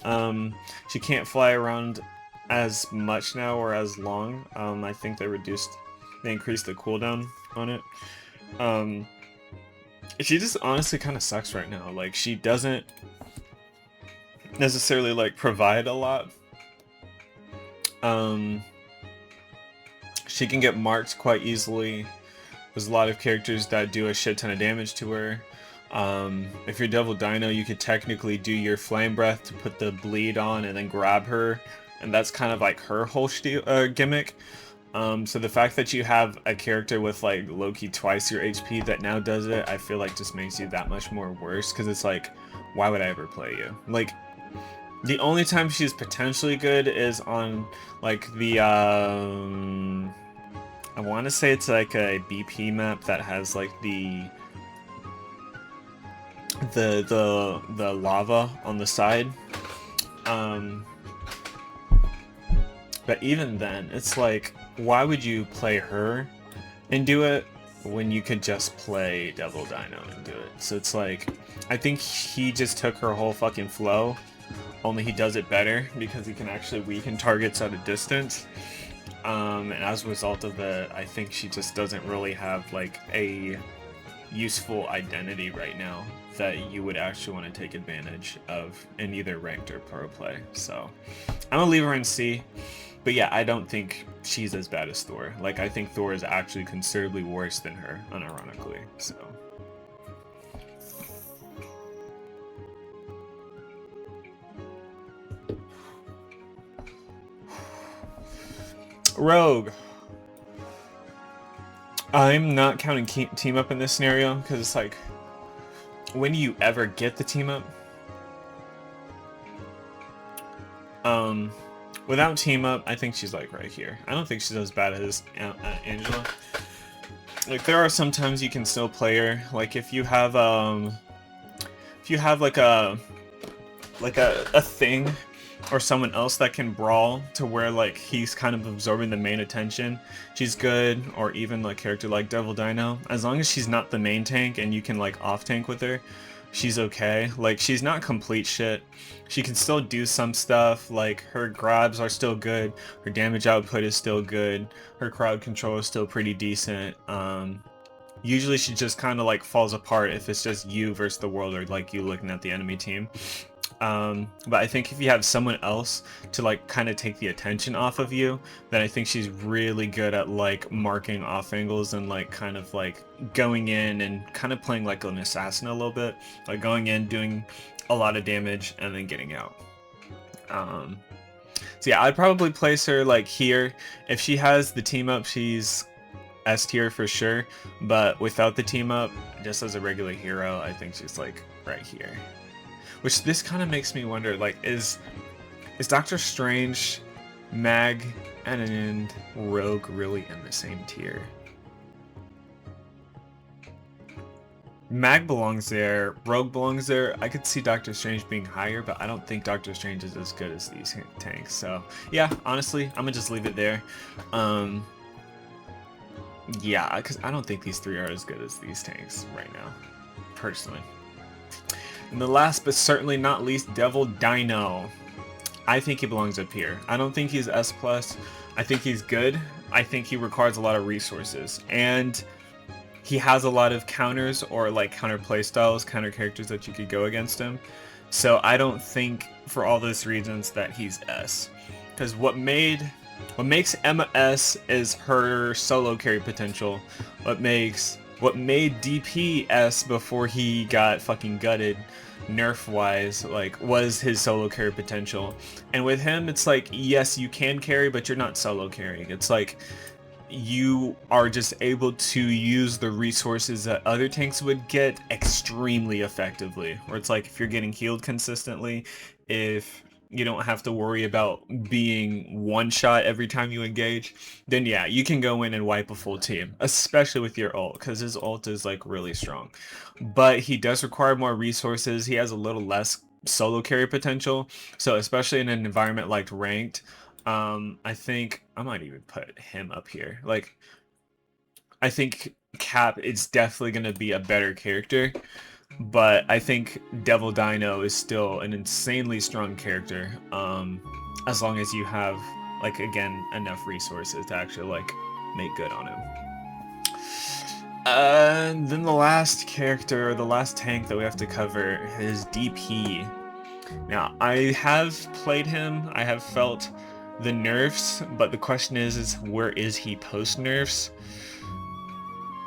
She can't fly around as much now or as long. I think they increased the cooldown on it. She just honestly kind of sucks right now. Like, she doesn't necessarily like provide a lot. She can get marked quite easily. There's a lot of characters that do a shit ton of damage to her. If you're Devil Dino, you could technically do your Flame Breath to put the bleed on and then grab her, and that's kind of like her whole gimmick. So the fact that you have a character with like low-key twice your HP that now does it, I feel like just makes you that much more worse, because it's like, why would I ever play you? Like, the only time she's potentially good is on like the I want to say it's like a BP map that has like the lava on the side. But even then, it's like, why would you play her and do it when you could just play Devil Dino and do it? So it's like, I think he just took her whole fucking flow, only he does it better because he can actually weaken targets at a distance. And as a result of that, I think she just doesn't really have like a useful identity right now that you would actually want to take advantage of in either ranked or pro play. So I'm gonna leave her in C. But yeah, I don't think she's as bad as Thor. Like, I think Thor is actually considerably worse than her, unironically. So Rogue. I'm not counting team up in this scenario, because it's like, when do you ever get the team up? Without team up, I think she's like right here. I don't think she's as bad as Angela. Like, there are some times you can still play her. Like, if you have like a thing or someone else that can brawl to where like he's kind of absorbing the main attention, she's good. Or even like character like Devil Dino, as long as she's not the main tank and you can like off tank with her, she's okay. Like, she's not complete shit. She can still do some stuff. Like, her grabs are still good, her damage output is still good, her crowd control is still pretty decent. Usually she just kind of like falls apart if it's just you versus the world, or like you looking at the enemy team. But I think if you have someone else to like kind of take the attention off of you, then I think she's really good at like marking off angles and like kind of like going in and kind of playing like an assassin a little bit, like going in, doing a lot of damage and then getting out. So yeah, I'd probably place her like here. If she has the team up, she's S tier for sure, but without the team up, just as a regular hero, I think she's like right here. Which, this kind of makes me wonder, like, is Doctor Strange, Mag, and Rogue really in the same tier? Mag belongs there, Rogue belongs there. I could see Doctor Strange being higher, but I don't think Doctor Strange is as good as these tanks. So yeah, honestly, I'm gonna just leave it there. Yeah, because I don't think these three are as good as these tanks right now, personally. And the last but certainly not least, Devil Dino. I think he belongs up here. I don't think he's S+. I think he's good. I think he requires a lot of resources. And he has a lot of counters or like counter playstyles, counter characters that you could go against him. So I don't think, for all those reasons, that he's S. Because what made What makes Emma S is her solo carry potential. What made DPS before he got fucking gutted nerf wise, like, was his solo carry potential. And with him, it's like, yes, you can carry, but you're not solo carrying. It's like you are just able to use the resources that other tanks would get extremely effectively. Where it's like, if you're getting healed consistently, if you don't have to worry about being one shot every time you engage, then yeah, you can go in and wipe a full team, especially with your ult, because his ult is like really strong. But he does require more resources. He has a little less solo carry potential. So especially in an environment like ranked, I think I might even put him up here. Like, I think Cap is definitely going to be a better character, but I think Devil Dino is still an insanely strong character, as long as you have, like, again, enough resources to actually, like, make good on him. Then the last character, the last tank that we have to cover is DP. Now, I have played him, I have felt the nerfs, but the question is where is he post nerfs?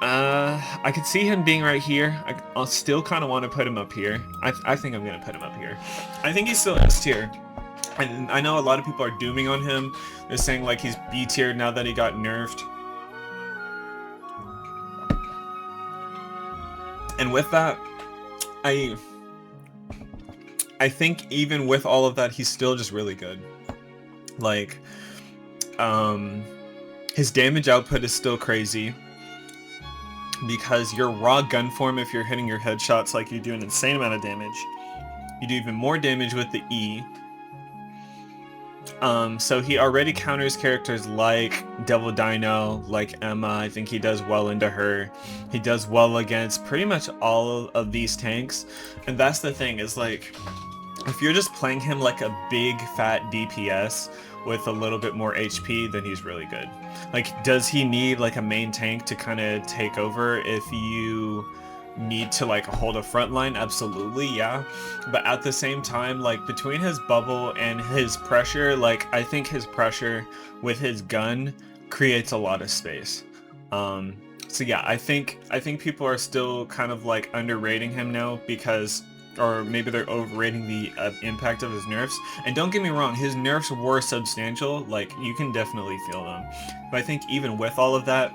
I could see him being right here. I'll still kind of want to put him up here. I think I'm gonna put him up here. I think he's still S tier. And I know a lot of people are dooming on him. They're saying like he's B tier now that he got nerfed. And with that, I think even with all of that, he's still just really good. Like, his damage output is still crazy because your raw gun form, if you're hitting your headshots, like, you do an insane amount of damage. You do even more damage with the E. So he already counters characters like Devil Dino, like Emma. I think he does well into her. He does well against pretty much all of these tanks. And that's the thing, is like, if you're just playing him like a big fat DPS with a little bit more HP, then he's really good. Like, does he need like a main tank to kind of take over if you need to like hold a front line? Absolutely, yeah. But at the same time, like, between his bubble and his pressure, like, I think his pressure with his gun creates a lot of space. So yeah, I think people are still kind of like underrating him now, because, or maybe they're overrating the impact of his nerfs. And don't get me wrong, his nerfs were substantial, like, you can definitely feel them. But I think even with all of that,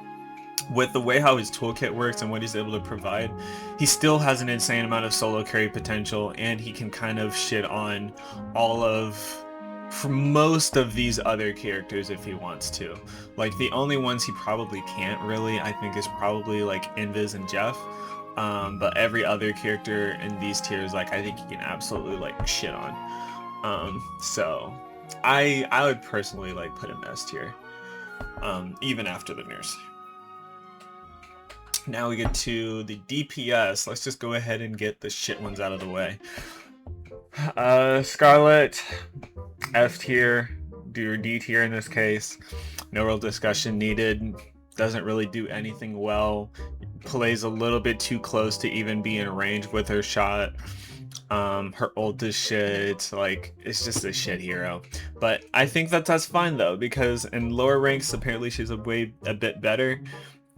with the way how his toolkit works and what he's able to provide, he still has an insane amount of solo carry potential, and he can kind of shit on for most of these other characters if he wants to. Like, the only ones he probably can't really, I think, is probably like Invis and Jeff. But every other character in these tiers, like, I think he can absolutely like shit on. So I would personally like put him S tier, even after the nerfs. Now we get to the DPS. Let's just go ahead and get the shit ones out of the way. Scarlet, F tier, or D tier in this case. No real discussion needed. Doesn't really do anything well. Plays a little bit too close to even be in range with her shot. Her ult is shit. Like, it's just a shit hero. But I think that's fine though, because in lower ranks apparently she's a bit better.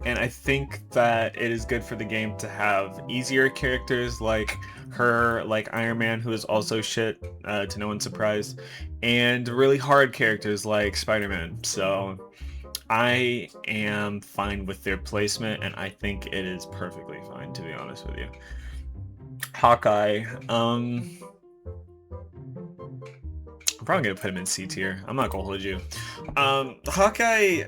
And I think that it is good for the game to have easier characters like her, like Iron Man, who is also shit, to no one's surprise, and really hard characters like Spider-Man. So I am fine with their placement, and I think it is perfectly fine, to be honest with you. Hawkeye, I'm probably gonna put him in C tier. I'm not gonna hold you. Hawkeye,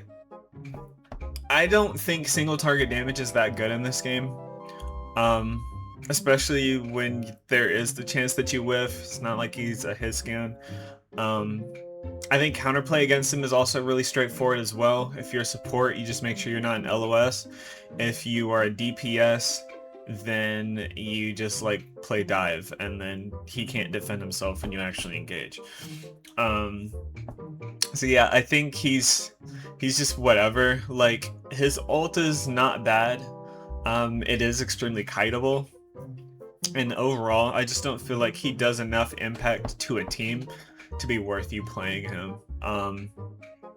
I don't think single target damage is that good in this game. Especially when there is the chance that you whiff. It's not like he's a hit scan. I think counterplay against him is also really straightforward as well. If you're a support, you just make sure you're not an LOS. If you are a DPS, then you just like play dive, and then he can't defend himself when you actually engage. So yeah, I think he's just whatever. Like, his ult is not bad. It is extremely kiteable. And overall, I just don't feel like he does enough impact to a team to be worth you playing him.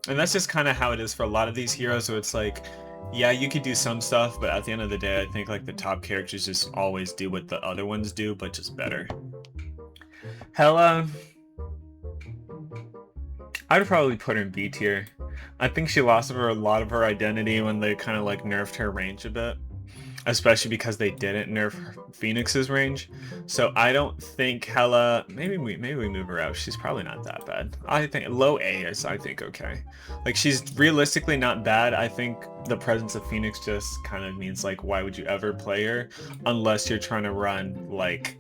And that's just kind of how it is for a lot of these heroes. So it's like, yeah, you could do some stuff, but at the end of the day, I think like the top characters just always do what the other ones do, but just better. Hella, I'd probably put her in B tier. I think she lost a lot of her identity when they kind of like nerfed her range a bit, especially because they didn't nerf Phoenix's range. So I don't think Hella. Maybe we move her out. She's probably not that bad. I think low A is I think okay. Like she's realistically not bad. I think the presence of Phoenix just kind of means like why would you ever play her unless you're trying to run like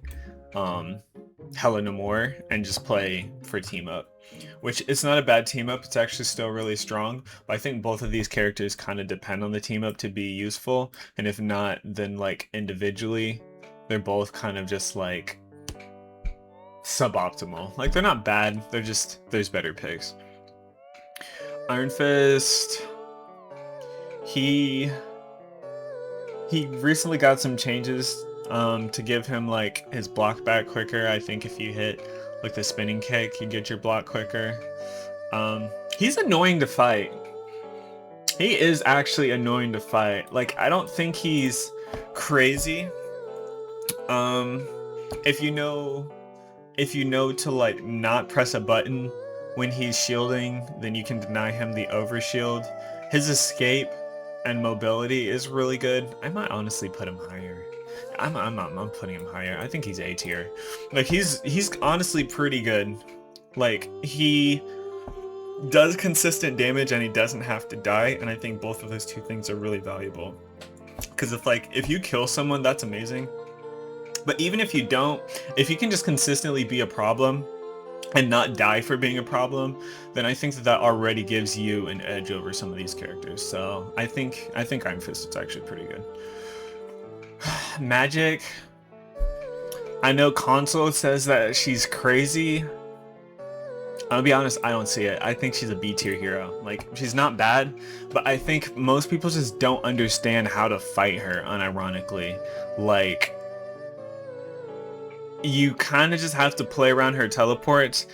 Hella Namor and just play for team up. Which it's not a bad team up, it's actually still really strong, but I think both of these characters kind of depend on the team up to be useful, and if not, then like individually, they're both kind of just like suboptimal. Like they're not bad, they're just, there's better picks. Iron Fist, he recently got some changes to give him like his block back quicker. I think if you hit like the spinning kick, you get your block quicker. He's annoying to fight. He is actually annoying to fight. Like I don't think he's crazy. If you know to like not press a button when he's shielding, then you can deny him the overshield. His escape and mobility is really good. I might honestly put him higher. I'm putting him higher. I think he's A tier. Like he's honestly pretty good. Like he does consistent damage and he doesn't have to die, and I think both of those two things are really valuable. Because if you kill someone, that's amazing. But even if you don't, if you can just consistently be a problem and not die for being a problem, then I think that already gives you an edge over some of these characters. So I think Iron Fist is actually pretty good. Magic. I know Console says that she's crazy. I'll be honest, I don't see it. I think she's a B tier hero. Like, she's not bad, but I think most people just don't understand how to fight her, unironically. Like, you kind of just have to play around her teleports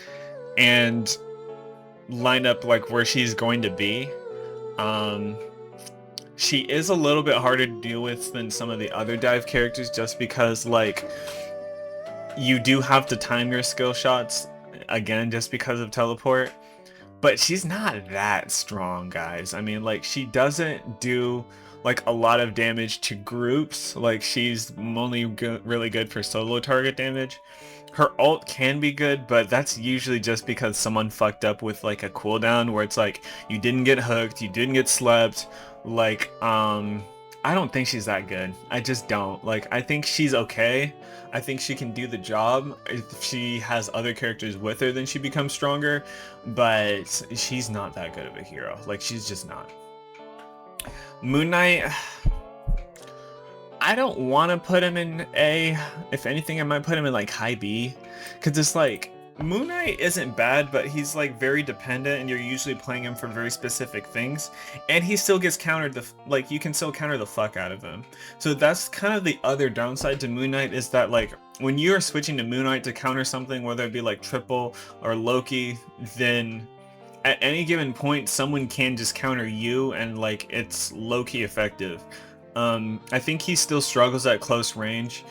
and line up like where she's going to be. She is a little bit harder to deal with than some of the other dive characters just because like you do have to time your skill shots again just because of teleport, but she's not that strong, guys. I mean, like she doesn't do like a lot of damage to groups. Like she's only really good for solo target damage. Her ult can be good, but that's usually just because someone fucked up with like a cooldown where it's like you didn't get hooked, you didn't get slept. Like I don't think she's that good. I just don't. Like I think she's okay. I think she can do the job. If she has other characters with her, then she becomes stronger, but she's not that good of a hero. Like she's just not. Moon Knight, I don't want to put him in A. If anything, I might put him in like high B, because it's like Moon Knight isn't bad, but he's like very dependent, and you're usually playing him for very specific things, and he still gets countered. Like you can still counter the fuck out of him. So that's kind of the other downside to Moon Knight, is that like when you are switching to Moon Knight to counter something, whether it be like Triple or Loki, then at any given point someone can just counter you, and like it's low-key effective. I think he still struggles at close range.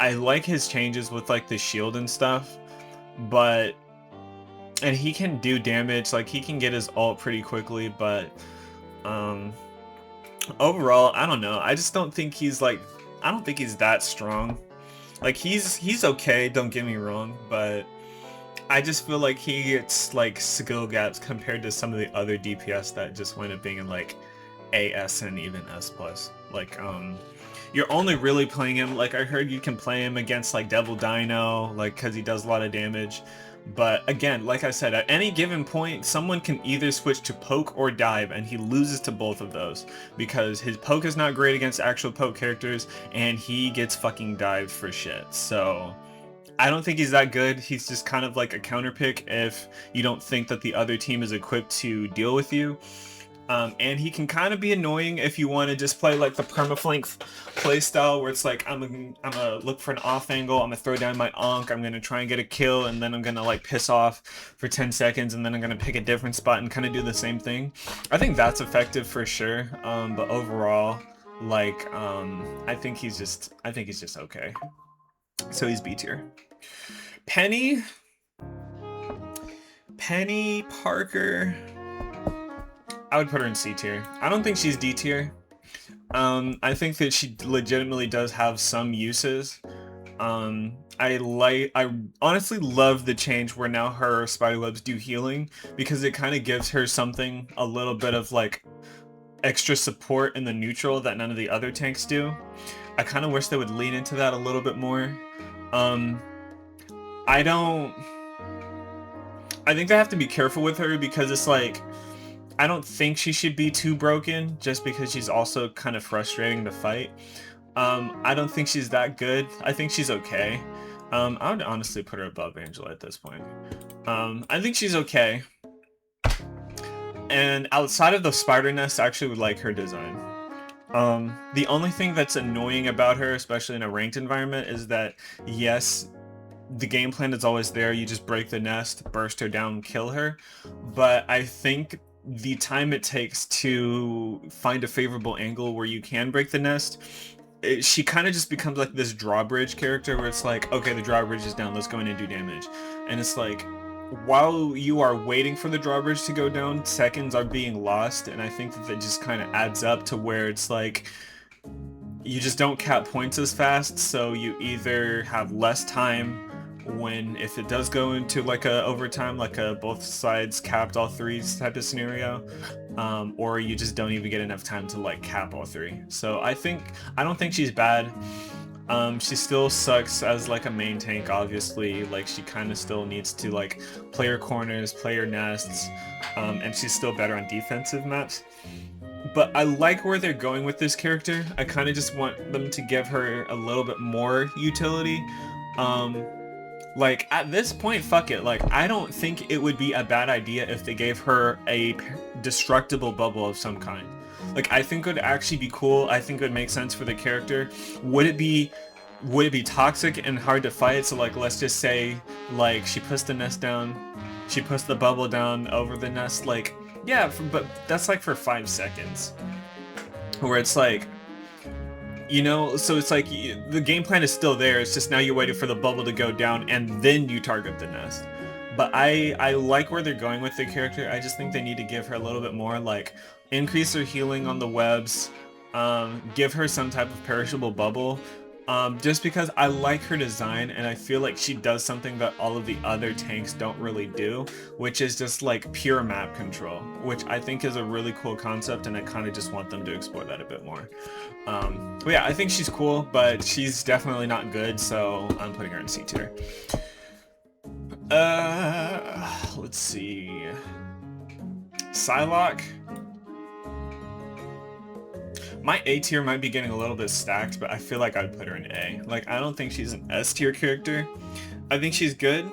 I like his changes with like the shield and stuff, and he can do damage, like he can get his ult pretty quickly, but overall, I don't know. I just don't think he's like, I don't think he's that strong. Like he's okay, don't get me wrong, but I just feel like he gets like skill gaps compared to some of the other DPS that just wind up being in like AS and even S+. Like you're only really playing him, like I heard you can play him against like Devil Dino, like because he does a lot of damage. But again, like I said, at any given point, someone can either switch to poke or dive, and he loses to both of those because his poke is not great against actual poke characters, and he gets fucking dived for shit. So I don't think he's that good. He's just kind of like a counter pick if you don't think that the other team is equipped to deal with you. And he can kind of be annoying if you want to just play like the permaflank play style where it's like I'm gonna look for an off angle, I'm gonna throw down my Ankh, I'm gonna try and get a kill, and then I'm gonna like piss off for 10 seconds, and then I'm gonna pick a different spot and kind of do the same thing. I think that's effective for sure. But overall, like I think he's just okay. So he's B tier. Penny, Penny Parker. I would put her in C tier. I don't think she's D tier. I think that she legitimately does have some uses. I honestly love the change where now her spiderwebs do healing, because it kind of gives her something, a little bit of like extra support in the neutral that none of the other tanks do. I kind of wish they would lean into that a little bit more. I don't. I think they have to be careful with her, because it's like, I don't think she should be too broken, just because she's also kind of frustrating to fight. I don't think she's that good. I think she's okay. I would honestly put her above Angela at this point. I think she's okay. And outside of the spider nest, I actually would like her design. The only thing that's annoying about her, especially in a ranked environment, is that yes, the game plan is always there. You just break the nest, burst her down, kill her. But I think the time it takes to find a favorable angle where you can break the nest, she kind of just becomes like this drawbridge character where it's like, okay, the drawbridge is down, let's go in and do damage. And it's like, while you are waiting for the drawbridge to go down, seconds are being lost, and I think that just kind of adds up to where it's like, you just don't cap points as fast, so you either have less time when, if it does go into like a overtime, like a both sides capped all threes type of scenario, or you just don't even get enough time to like cap all three. So I don't think she's bad. She still sucks as like a main tank, obviously. Like, she kind of still needs to like play her corners, play her nests, and she's still better on defensive maps. But I like where they're going with this character. I kind of just want them to give her a little bit more utility. Like, at this point, fuck it. Like, I don't think it would be a bad idea if they gave her a destructible bubble of some kind. Like, I think it would actually be cool. I think it would make sense for the character. Would it be toxic and hard to fight? So like, let's just say like she puts the nest down, she puts the bubble down over the nest, like, yeah, but that's like for 5 seconds. Where it's like, you know, so it's like the game plan is still there. It's just now you're waiting for the bubble to go down and then you target the nest. But I like where they're going with the character. I just think they need to give her a little bit more, like, increase her healing on the webs, give her some type of perishable bubble. Just because I like her design, and I feel like she does something that all of the other tanks don't really do, which is just like pure map control, which I think is a really cool concept, and I kind of just want them to explore that a bit more. But yeah, I think she's cool, but she's definitely not good, so I'm putting her in C tier. Let's see. Psylocke. My A tier might be getting a little bit stacked, but I feel like I'd put her in A. Like, I don't think she's an S tier character. I think she's good.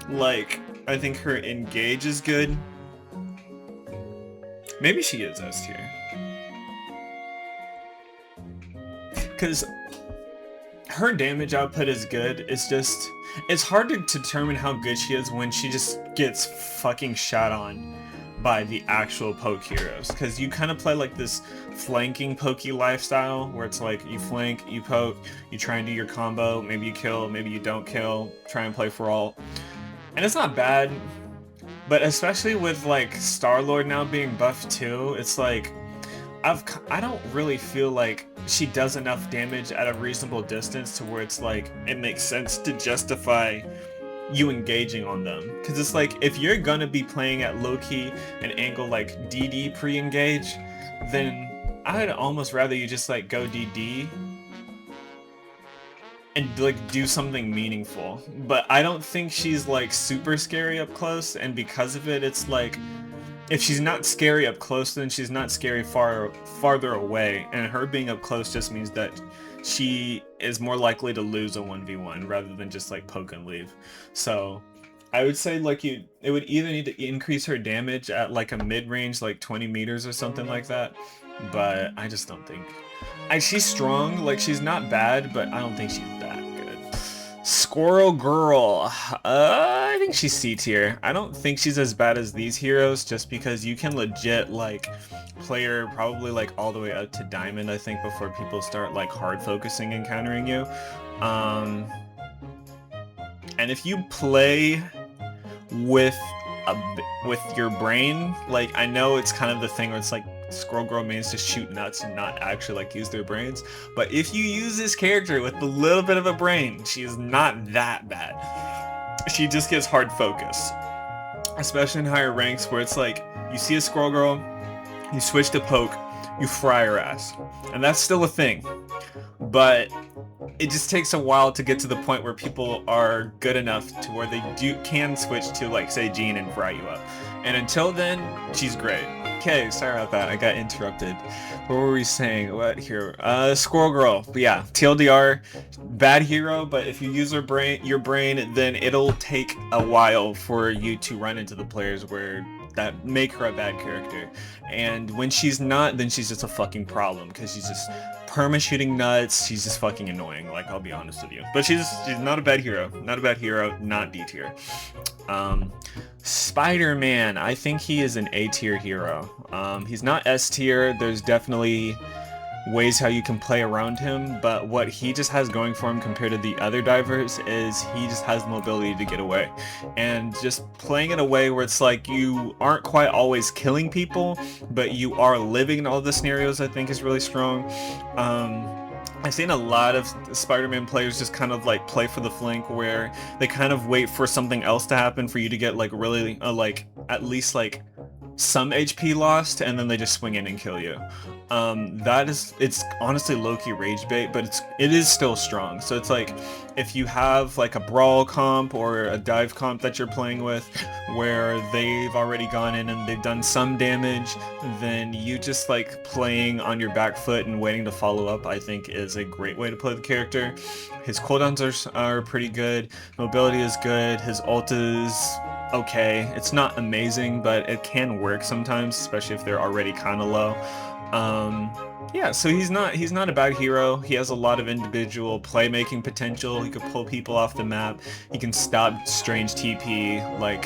Like, I think her engage is good. Maybe she is S tier. Because her damage output is good. It's just, it's hard to determine how good she is when she just gets fucking shot on by the actual poke heroes, because you kind of play like this flanking pokey lifestyle where it's like you flank, you poke, you try and do your combo, maybe you kill, maybe you don't kill, try and play for all, and it's not bad. But especially with like Star-Lord now being buffed too, it's like I don't really feel like she does enough damage at a reasonable distance to where it's like it makes sense to justify you engaging on them. Because it's like, if you're gonna be playing at low-key an angle like DD pre-engage, then I'd almost rather you just like go DD and like do something meaningful. But I don't think she's like super scary up close, and because of it, it's like, if she's not scary up close, then she's not scary farther away, and her being up close just means that she is more likely to lose a 1v1 rather than just like poke and leave. So I would say like it would either need to increase her damage at like a mid-range, like 20 meters or something like that. But I just don't think. She's strong, like she's not bad, but I don't think she's that good. Squirrel Girl. I think she's C tier. I don't think she's as bad as these heroes, just because you can legit like play her probably like all the way up to Diamond, I think, before people start like hard focusing and countering you. And if you play with with your brain, like I know it's kind of the thing where it's like Squirrel Girl mains just shoot nuts and not actually like use their brains, but if you use this character with a little bit of a brain, she is not that bad. She just gets hard focus, especially in higher ranks where it's like you see a Squirrel Girl, you switch to poke, you fry her ass, and that's still a thing, but it just takes a while to get to the point where people are good enough to where they can switch to like say Jean and fry you up. And until then, she's great. Okay, sorry about that. I got interrupted. What were we saying? What hero? Squirrel Girl. But yeah, TLDR, bad hero. But if you use your brain, then it'll take a while for you to run into the players where that make her a bad character. And when she's not, then she's just a fucking problem because she's just perma shooting nuts. She's just fucking annoying. Like, I'll be honest with you. But she's not a bad hero. Not a bad hero. Not D tier. Spider-Man, I think he is an A tier hero. He's not S tier. There's definitely ways how you can play around him, but what he just has going for him compared to the other divers is he just has the mobility to get away. And just playing in a way where it's like you aren't quite always killing people, but you are living in all the scenarios, I think is really strong. I've seen a lot of Spider-Man players just kind of like play for the flank where they kind of wait for something else to happen for you to get like really like at least like some HP lost, and then they just swing in and kill you. It's honestly low-key rage bait, but it is still strong. So it's like if you have like a brawl comp or a dive comp that you're playing with where they've already gone in and they've done some damage, then you just like playing on your back foot and waiting to follow up, I think is a great way to play the character. His cooldowns are pretty good, mobility is good, his ult is okay. It's not amazing, but it can work sometimes, especially if they're already kind of low. Yeah, so he's not a bad hero. He has a lot of individual playmaking potential. He could pull people off the map. He can stop strange TP. Like,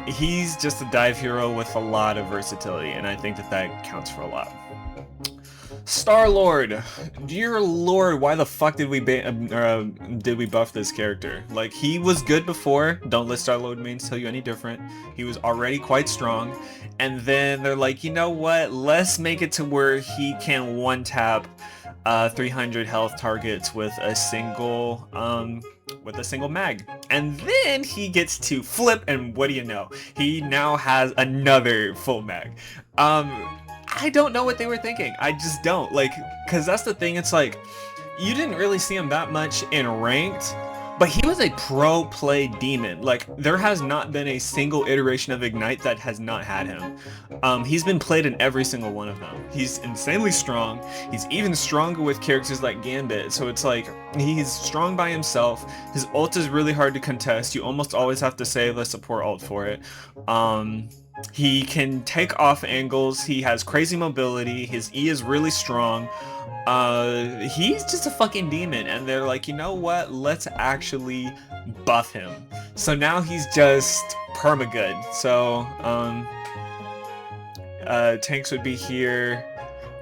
he's just a dive hero with a lot of versatility, and I think that counts for a lot. Star-Lord, dear lord, why the fuck did we buff this character? Like, he was good before. Don't let Star-Lord mains tell you any different. He was already quite strong, and then they're like, you know what? Let's make it to where he can one-tap 300 health targets with a single mag, and then he gets to flip, and what do you know? He now has another full mag. I don't know what they were thinking. I just don't. Like, because that's the thing. It's like, you didn't really see him that much in ranked, but he was a pro play demon. Like, there has not been a single iteration of Ignite that has not had him. He's been played in every single one of them. He's insanely strong. He's even stronger with characters like Gambit. So it's like, he's strong by himself. His ult is really hard to contest. You almost always have to save a support ult for it. He can take off angles. He has crazy mobility. His E is really strong. He's just a fucking demon, and they're like, you know what? Let's actually buff him. So now he's just perma-good. So, tanks would be here.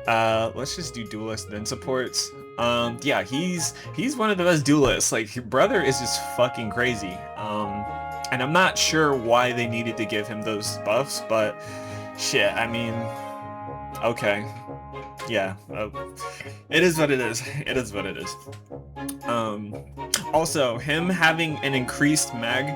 Let's just do duelist then supports. Yeah, he's one of the best duelists. Like, your brother is just fucking crazy. And I'm not sure why they needed to give him those buffs, but shit, I mean, okay. Yeah, it is what it is. It is what it is. Also, him having an increased mag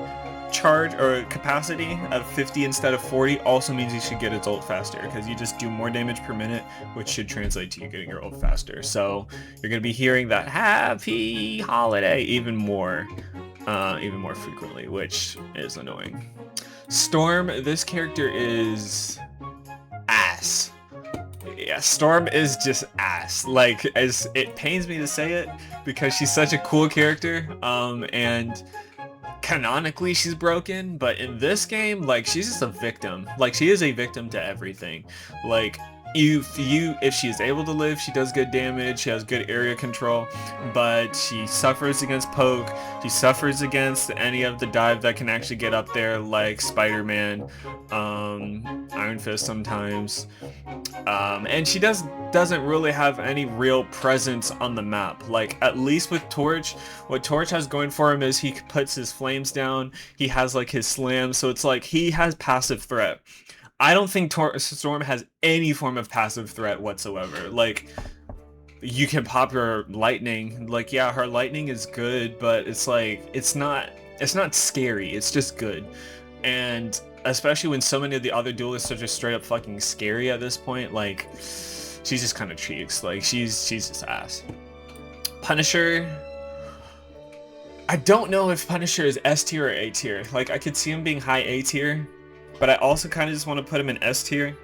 charge or capacity of 50 instead of 40 also means you should get its ult faster, because you just do more damage per minute, which should translate to you getting your ult faster. So you're going to be hearing that happy holiday even more frequently, which is annoying. Storm, this character is ass. Yeah, Storm is just ass. Like, as it pains me to say it, because she's such a cool character, and canonically she's broken, but in this game, like, she's just a victim. Like, she is a victim to everything. Like, if she is able to live, she does good damage, she has good area control, but she suffers against poke, she suffers against any of the dive that can actually get up there, like Spider-Man, Iron Fist sometimes, and she doesn't really have any real presence on the map. Like, at least with Torch, what Torch has going for him is he puts his flames down, he has like his slam, so it's like he has passive threat. I don't think Storm has any form of passive threat whatsoever. Like, you can pop her lightning. Like, yeah, her lightning is good, but it's like, it's not scary. It's just good. And especially when so many of the other duelists are just straight up fucking scary at this point, like, she's just kind of cheeks. Like, she's just ass. Punisher, I don't know if Punisher is S tier or A tier. Like, I could see him being high A tier, but I also kind of just want to put him in S tier,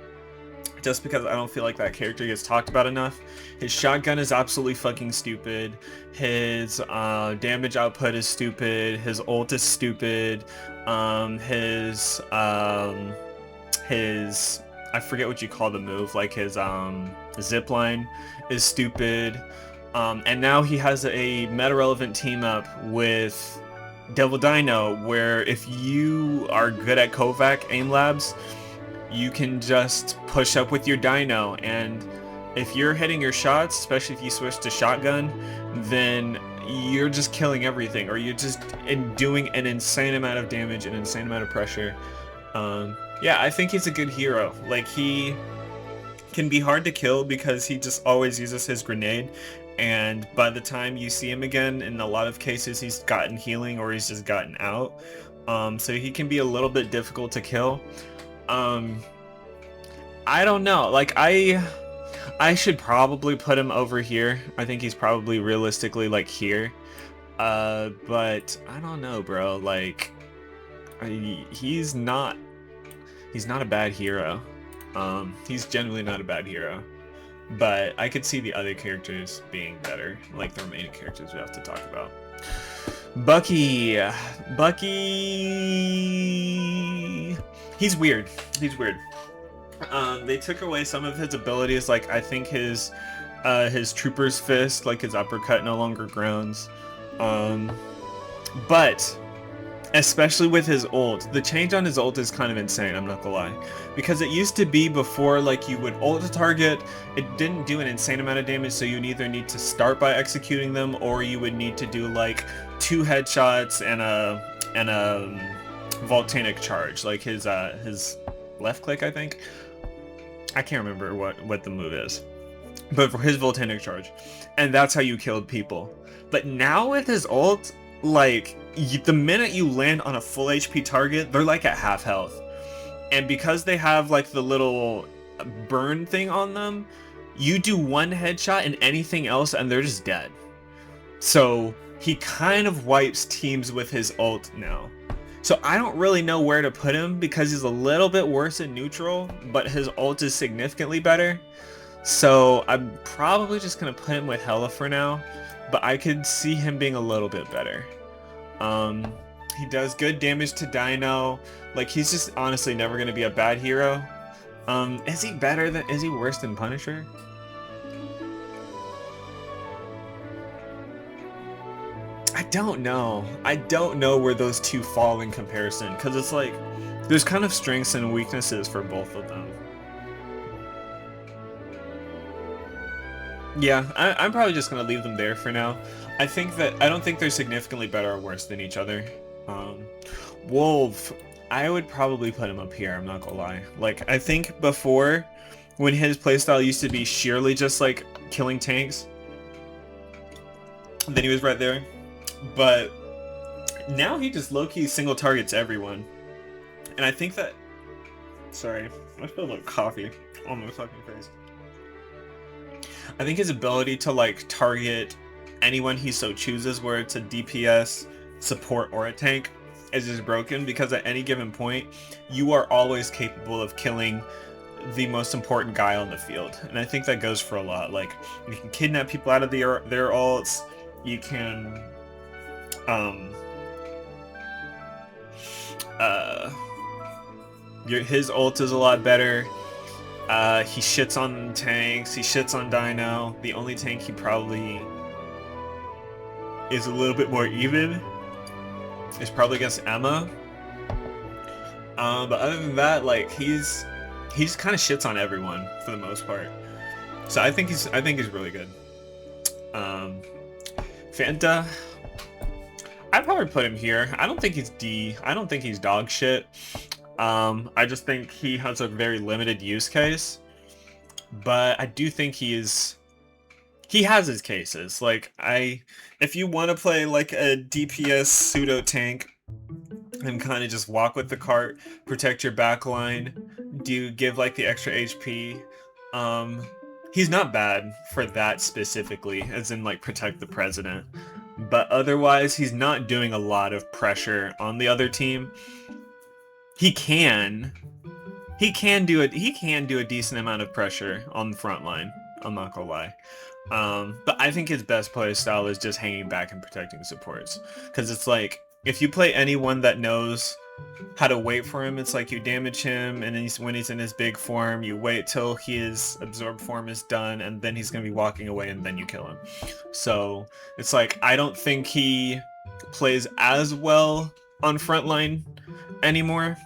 just because I don't feel like that character gets talked about enough. His shotgun is absolutely fucking stupid. His damage output is stupid. His ult is stupid. His I forget what you call the move, like his zip line is stupid. And now he has a meta relevant team up with Devil Dino, where if you are good at Kovac aim labs, you can just push up with your Dino, and if you're hitting your shots, especially if you switch to shotgun, then you're just killing everything, or you're just doing an insane amount of damage, an insane amount of pressure. Yeah, I think he's a good hero. Like, he can be hard to kill because he just always uses his grenade, and by the time you see him again, in a lot of cases he's gotten healing or he's just gotten out. So he can be a little bit difficult to kill. I don't know, like, I should probably put him over here. I think he's probably realistically like here, but I don't know, bro. Like, he's not a bad hero. He's genuinely not a bad hero, but I could see the other characters being better, like the remaining characters we have to talk about. Bucky, he's weird. They took away some of his abilities, like I think his Trooper's Fist, like his uppercut, no longer grounds. But especially with his ult, the change on his ult is kind of insane, I'm not gonna lie. Because it used to be before, like, you would ult a target, it didn't do an insane amount of damage, so you'd either need to start by executing them, or you would need to do like 2 headshots and a volcanic charge, like his left click, I think. I can't remember what the move is, but for his volcanic charge, and that's how you killed people. But now with his ult, like, the minute you land on a full HP target, they're like at half health, and because they have like the little burn thing on them, you do 1 headshot and anything else and they're just dead. So he kind of wipes teams with his ult now. So I don't really know where to put him because he's a little bit worse in neutral, but his ult is significantly better. So I'm probably just gonna put him with Hela for now, but I could see him being a little bit better. He does good damage to Dino. Like, he's just honestly never gonna be a bad hero. Is he worse than Punisher? I don't know. I don't know where those two fall in comparison, because it's like, there's kind of strengths and weaknesses for both of them. Yeah, I'm probably just gonna leave them there for now. I don't think they're significantly better or worse than each other. Wolf, I would probably put him up here, I'm not gonna lie. Like, I think before, when his playstyle used to be sheerly just like killing tanks, then he was right there. But now he just low-key single targets everyone. And I think that... Sorry, I spilled like coffee on my fucking face. I think his ability to like target anyone he so chooses, where it's a DPS, support, or a tank, is just broken, because at any given point, you are always capable of killing the most important guy on the field. And I think that goes for a lot. Like, you can kidnap people out of their ults, you can Uh, his ult is a lot better. He shits on tanks. He shits on Dino. The only tank he probably is a little bit more even is probably against Emma. But other than that, like he just kind of shits on everyone for the most part. So I think he's really good. Fanta, I'd probably put him here. I don't think he's D. I don't think he's dog shit. I just think he has a very limited use case. But I do think he has his cases. Like if you want to play like a DPS pseudo tank and kind of just walk with the cart, protect your backline, give like the extra HP. He's not bad for that specifically, as in like protect the president. But otherwise, he's not doing a lot of pressure on the other team. He can do it. He can do a decent amount of pressure on the front line. I'm not gonna lie. But I think his best play style is just hanging back and protecting supports. Because it's like, if you play anyone that knows how to wait for him, it's like you damage him, and then when he's in his big form, you wait till his absorbed form is done, and then he's going to be walking away, and then you kill him. So it's like, I don't think he plays as well on frontline anymore,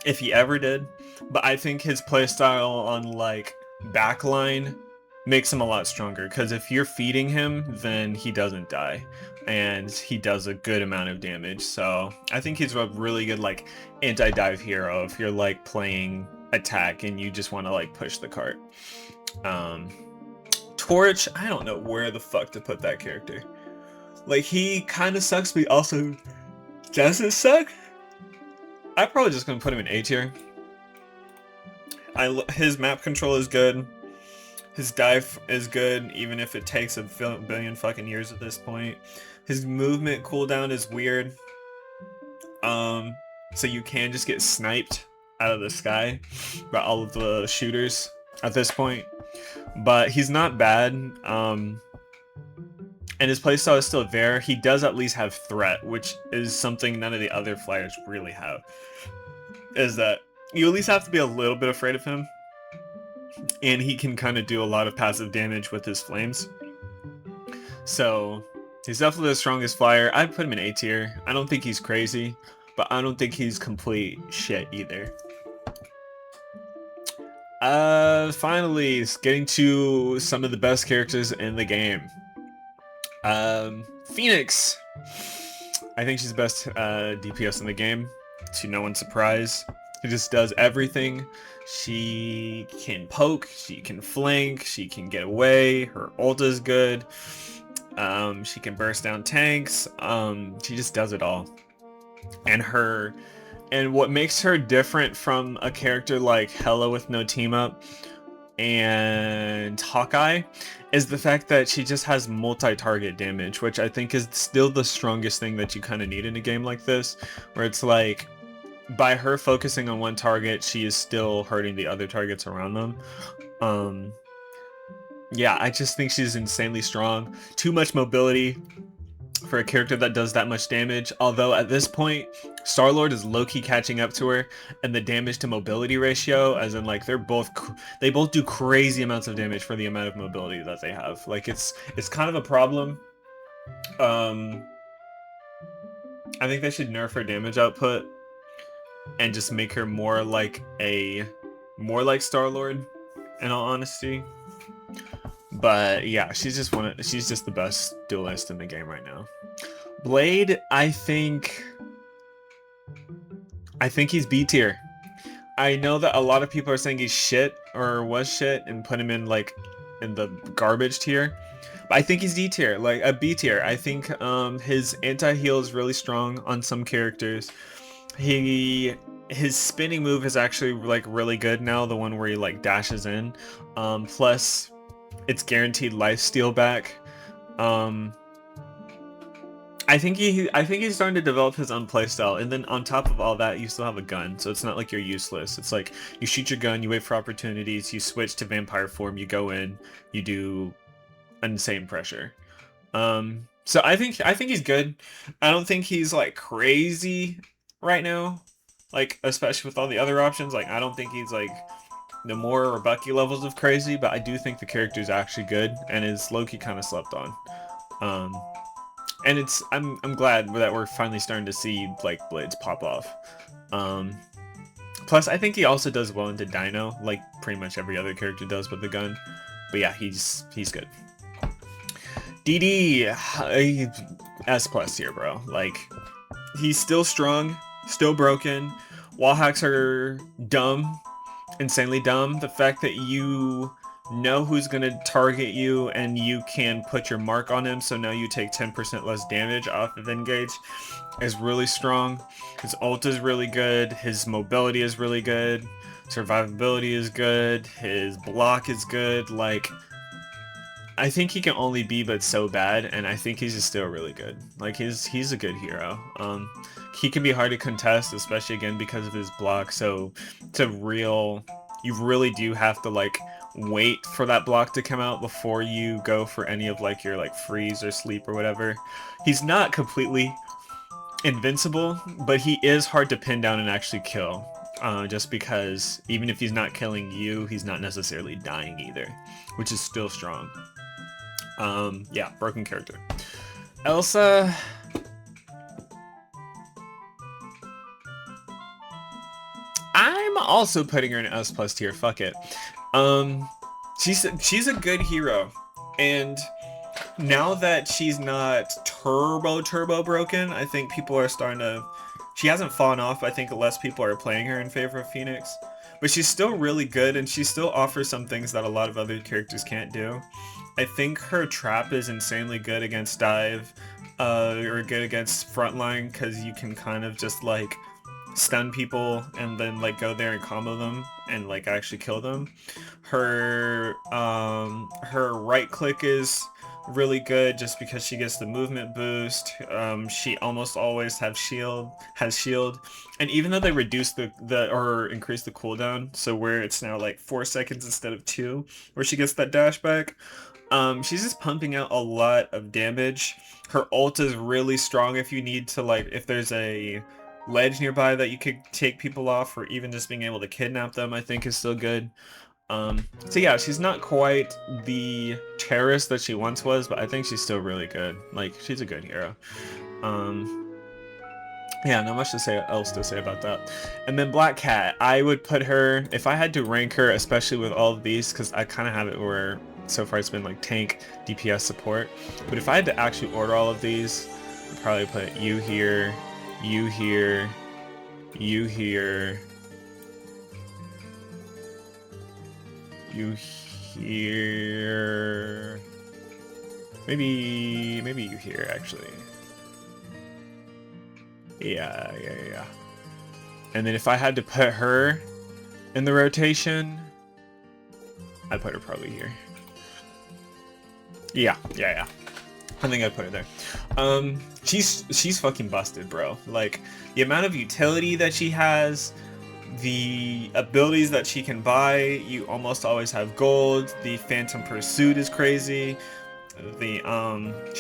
if he ever did. But I think his playstyle on like backline makes him a lot stronger, because if you're feeding him, then he doesn't die, and he does a good amount of damage. So I think he's a really good like anti-dive hero if you're like playing attack and you just want to like push the cart. Torch, I don't know where the fuck to put that character. Like, he kind of sucks, but he also doesn't suck. I'm probably just gonna put him in A tier. His map control is good. His dive is good, even if it takes a billion fucking years at this point. His movement cooldown is weird. So you can just get sniped out of the sky by all of the shooters at this point. But he's not bad. And his playstyle is still there. He does at least have threat, which is something none of the other flyers really have. Is that you at least have to be a little bit afraid of him. And he can kind of do a lot of passive damage with his flames. So he's definitely the strongest flyer. I'd put him in A tier. I don't think he's crazy, but I don't think he's complete shit either. Finally, getting to some of the best characters in the game. Phoenix. I think she's the best DPS in the game, to no one's surprise. She just does everything. She can poke, she can flank, she can get away, her ult is good. She can burst down tanks. She just does it all. And what makes her different from a character like Hela with no team up and Hawkeye is the fact that she just has multi-target damage, which I think is still the strongest thing that you kind of need in a game like this, where it's like, by her focusing on one target, she is still hurting the other targets around them. Yeah, I just think she's insanely strong. Too much mobility for a character that does that much damage, although at this point, Star-Lord is low-key catching up to her, and the damage to mobility ratio, as in like they both do crazy amounts of damage for the amount of mobility that they have. Like, it's kind of a problem. I think they should nerf her damage output and just make her more like Star-Lord, in all honesty. But yeah, she's just the best duelist in the game right now. Blade, I think he's B tier. I know that a lot of people are saying he's shit or was shit and put him in like in the garbage tier. But I think he's D tier, like a B tier. I think his anti-heal is really strong on some characters. His spinning move is actually like really good now, the one where he like dashes in. Plus it's guaranteed lifesteal back. I think he's starting to develop his own playstyle, and then on top of all that, you still have a gun, so it's not like you're useless. It's like you shoot your gun, you wait for opportunities, you switch to vampire form, you go in, you do insane pressure. So I think he's good. I don't think he's like crazy right now. Like, especially with all the other options, like, I don't think he's, like, the more or Bucky levels of crazy, but I do think the character is actually good, and is low-key kind of slept on. Um, and I'm glad that we're finally starting to see, like, blades pop off. Um, Plus, I think he also does well into Dino, like pretty much every other character does with the gun. But yeah, he's good. DD, S plus here, bro. Like, he's still strong, still broken. Wall hacks are dumb, insanely dumb. The fact that you know who's gonna target you and you can put your mark on him, so now you take 10% less damage off of engage, is really strong. His ult is really good. His mobility is really good. Survivability is good. His block is good. Like, I think he can only be but so bad, and I think he's just still really good. Like, he's a good hero. He can be hard to contest, especially again because of his block. So it's a real, you really do have to like wait for that block to come out before you go for any of like your like freeze or sleep or whatever. He's not completely invincible, but he is hard to pin down and actually kill. Just because even if he's not killing you, he's not necessarily dying either, which is still strong. Yeah, broken character. Elsa. I'm also putting her in S plus tier. Fuck it. She's a good hero, and now that she's not turbo broken, I think people are starting to. She hasn't fallen off. I think less people are playing her in favor of Phoenix, but she's still really good, and she still offers some things that a lot of other characters can't do. I think her trap is insanely good against dive, or good against frontline, because you can kind of just like stun people and then like go there and combo them and like actually kill them. Her right click is really good just because she gets the movement boost. She almost always has shield, and even though they reduce the or increase the cooldown, so where it's now like 4 seconds instead of 2, where she gets that dash back. She's just pumping out a lot of damage. Her ult is really strong if you need to, like, if there's a ledge nearby that you could take people off, or even just being able to kidnap them, I think is still good. So yeah, she's not quite the terrorist that she once was, but I think she's still really good. Like, she's a good hero. Yeah, not much else to say about that. And then Black Cat, I would put her, if I had to rank her, especially with all of these, because I kind of have it where so far it's been like tank, DPS, support. But if I had to actually order all of these, I'd probably put you here, you here, you here, you here, maybe you here actually. Yeah. And then if I had to put her in the rotation, I'd put her probably here. Yeah. I think I'd put her there. She's fucking busted, bro. Like, the amount of utility that she has, the abilities that she can buy, you almost always have gold. The Phantom Pursuit is crazy. She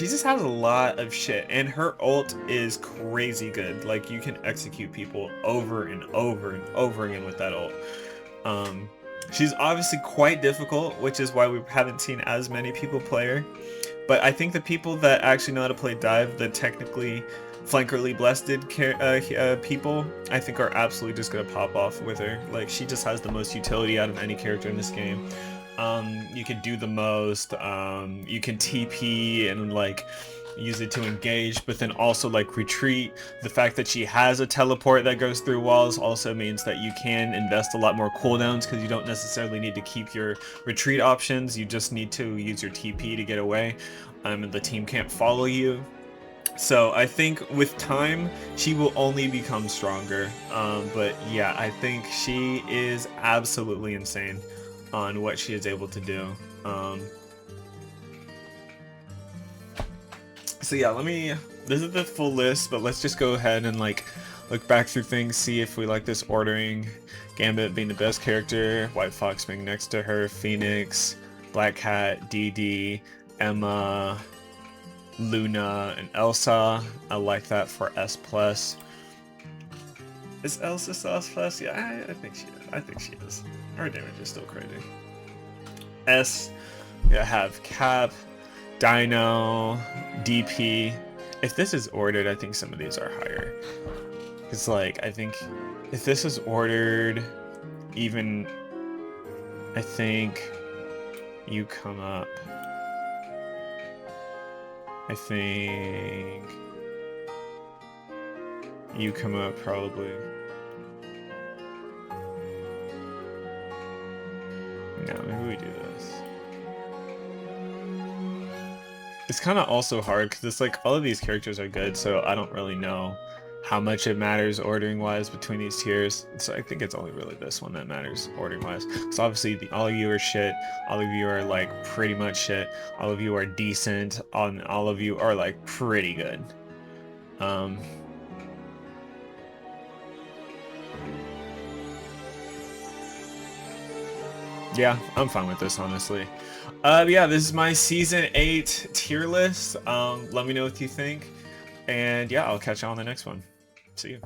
just has a lot of shit, and her ult is crazy good. Like, you can execute people over and over and over again with that ult. She's obviously quite difficult, which is why we haven't seen as many people play her. But I think the people that actually know how to play dive, the technically flankerly blessed people, I think are absolutely just gonna pop off with her. Like, she just has the most utility out of any character in this game. You can do the most, you can TP and like use it to engage, but then also like retreat. The fact that she has a teleport that goes through walls also means that you can invest a lot more cooldowns, because you don't necessarily need to keep your retreat options, you just need to use your TP to get away, and the team can't follow you. So I think with time, she will only become stronger. But yeah, I think she is absolutely insane on what she is able to do. So yeah, this is the full list, but let's just go ahead and like look back through things, see if we like this ordering. Gambit being the best character, White Fox being next to her, Phoenix, Black Cat, DD, Emma, Luna, and Elsa. I like that for S+. Is Elsa sauce plus? Yeah, I think she is. I think she is. Her damage is still crazy. S, yeah, have Cap, Dino, DP. If this is ordered, I think some of these are higher. It's like, I think if this is ordered, even, I think you come up. I think you come up probably. No, maybe we do this. It's kind of also hard because it's like all of these characters are good, so I don't really know how much it matters ordering wise between these tiers. So I think it's only really this one that matters ordering wise. So obviously all of you are shit, all of you are like pretty much shit, all of you are decent, all of you are like pretty good. Yeah, I'm fine with this, honestly. Yeah, this is my season 8 tier list. Let me know what you think, and yeah, I'll catch you on the next one. See you.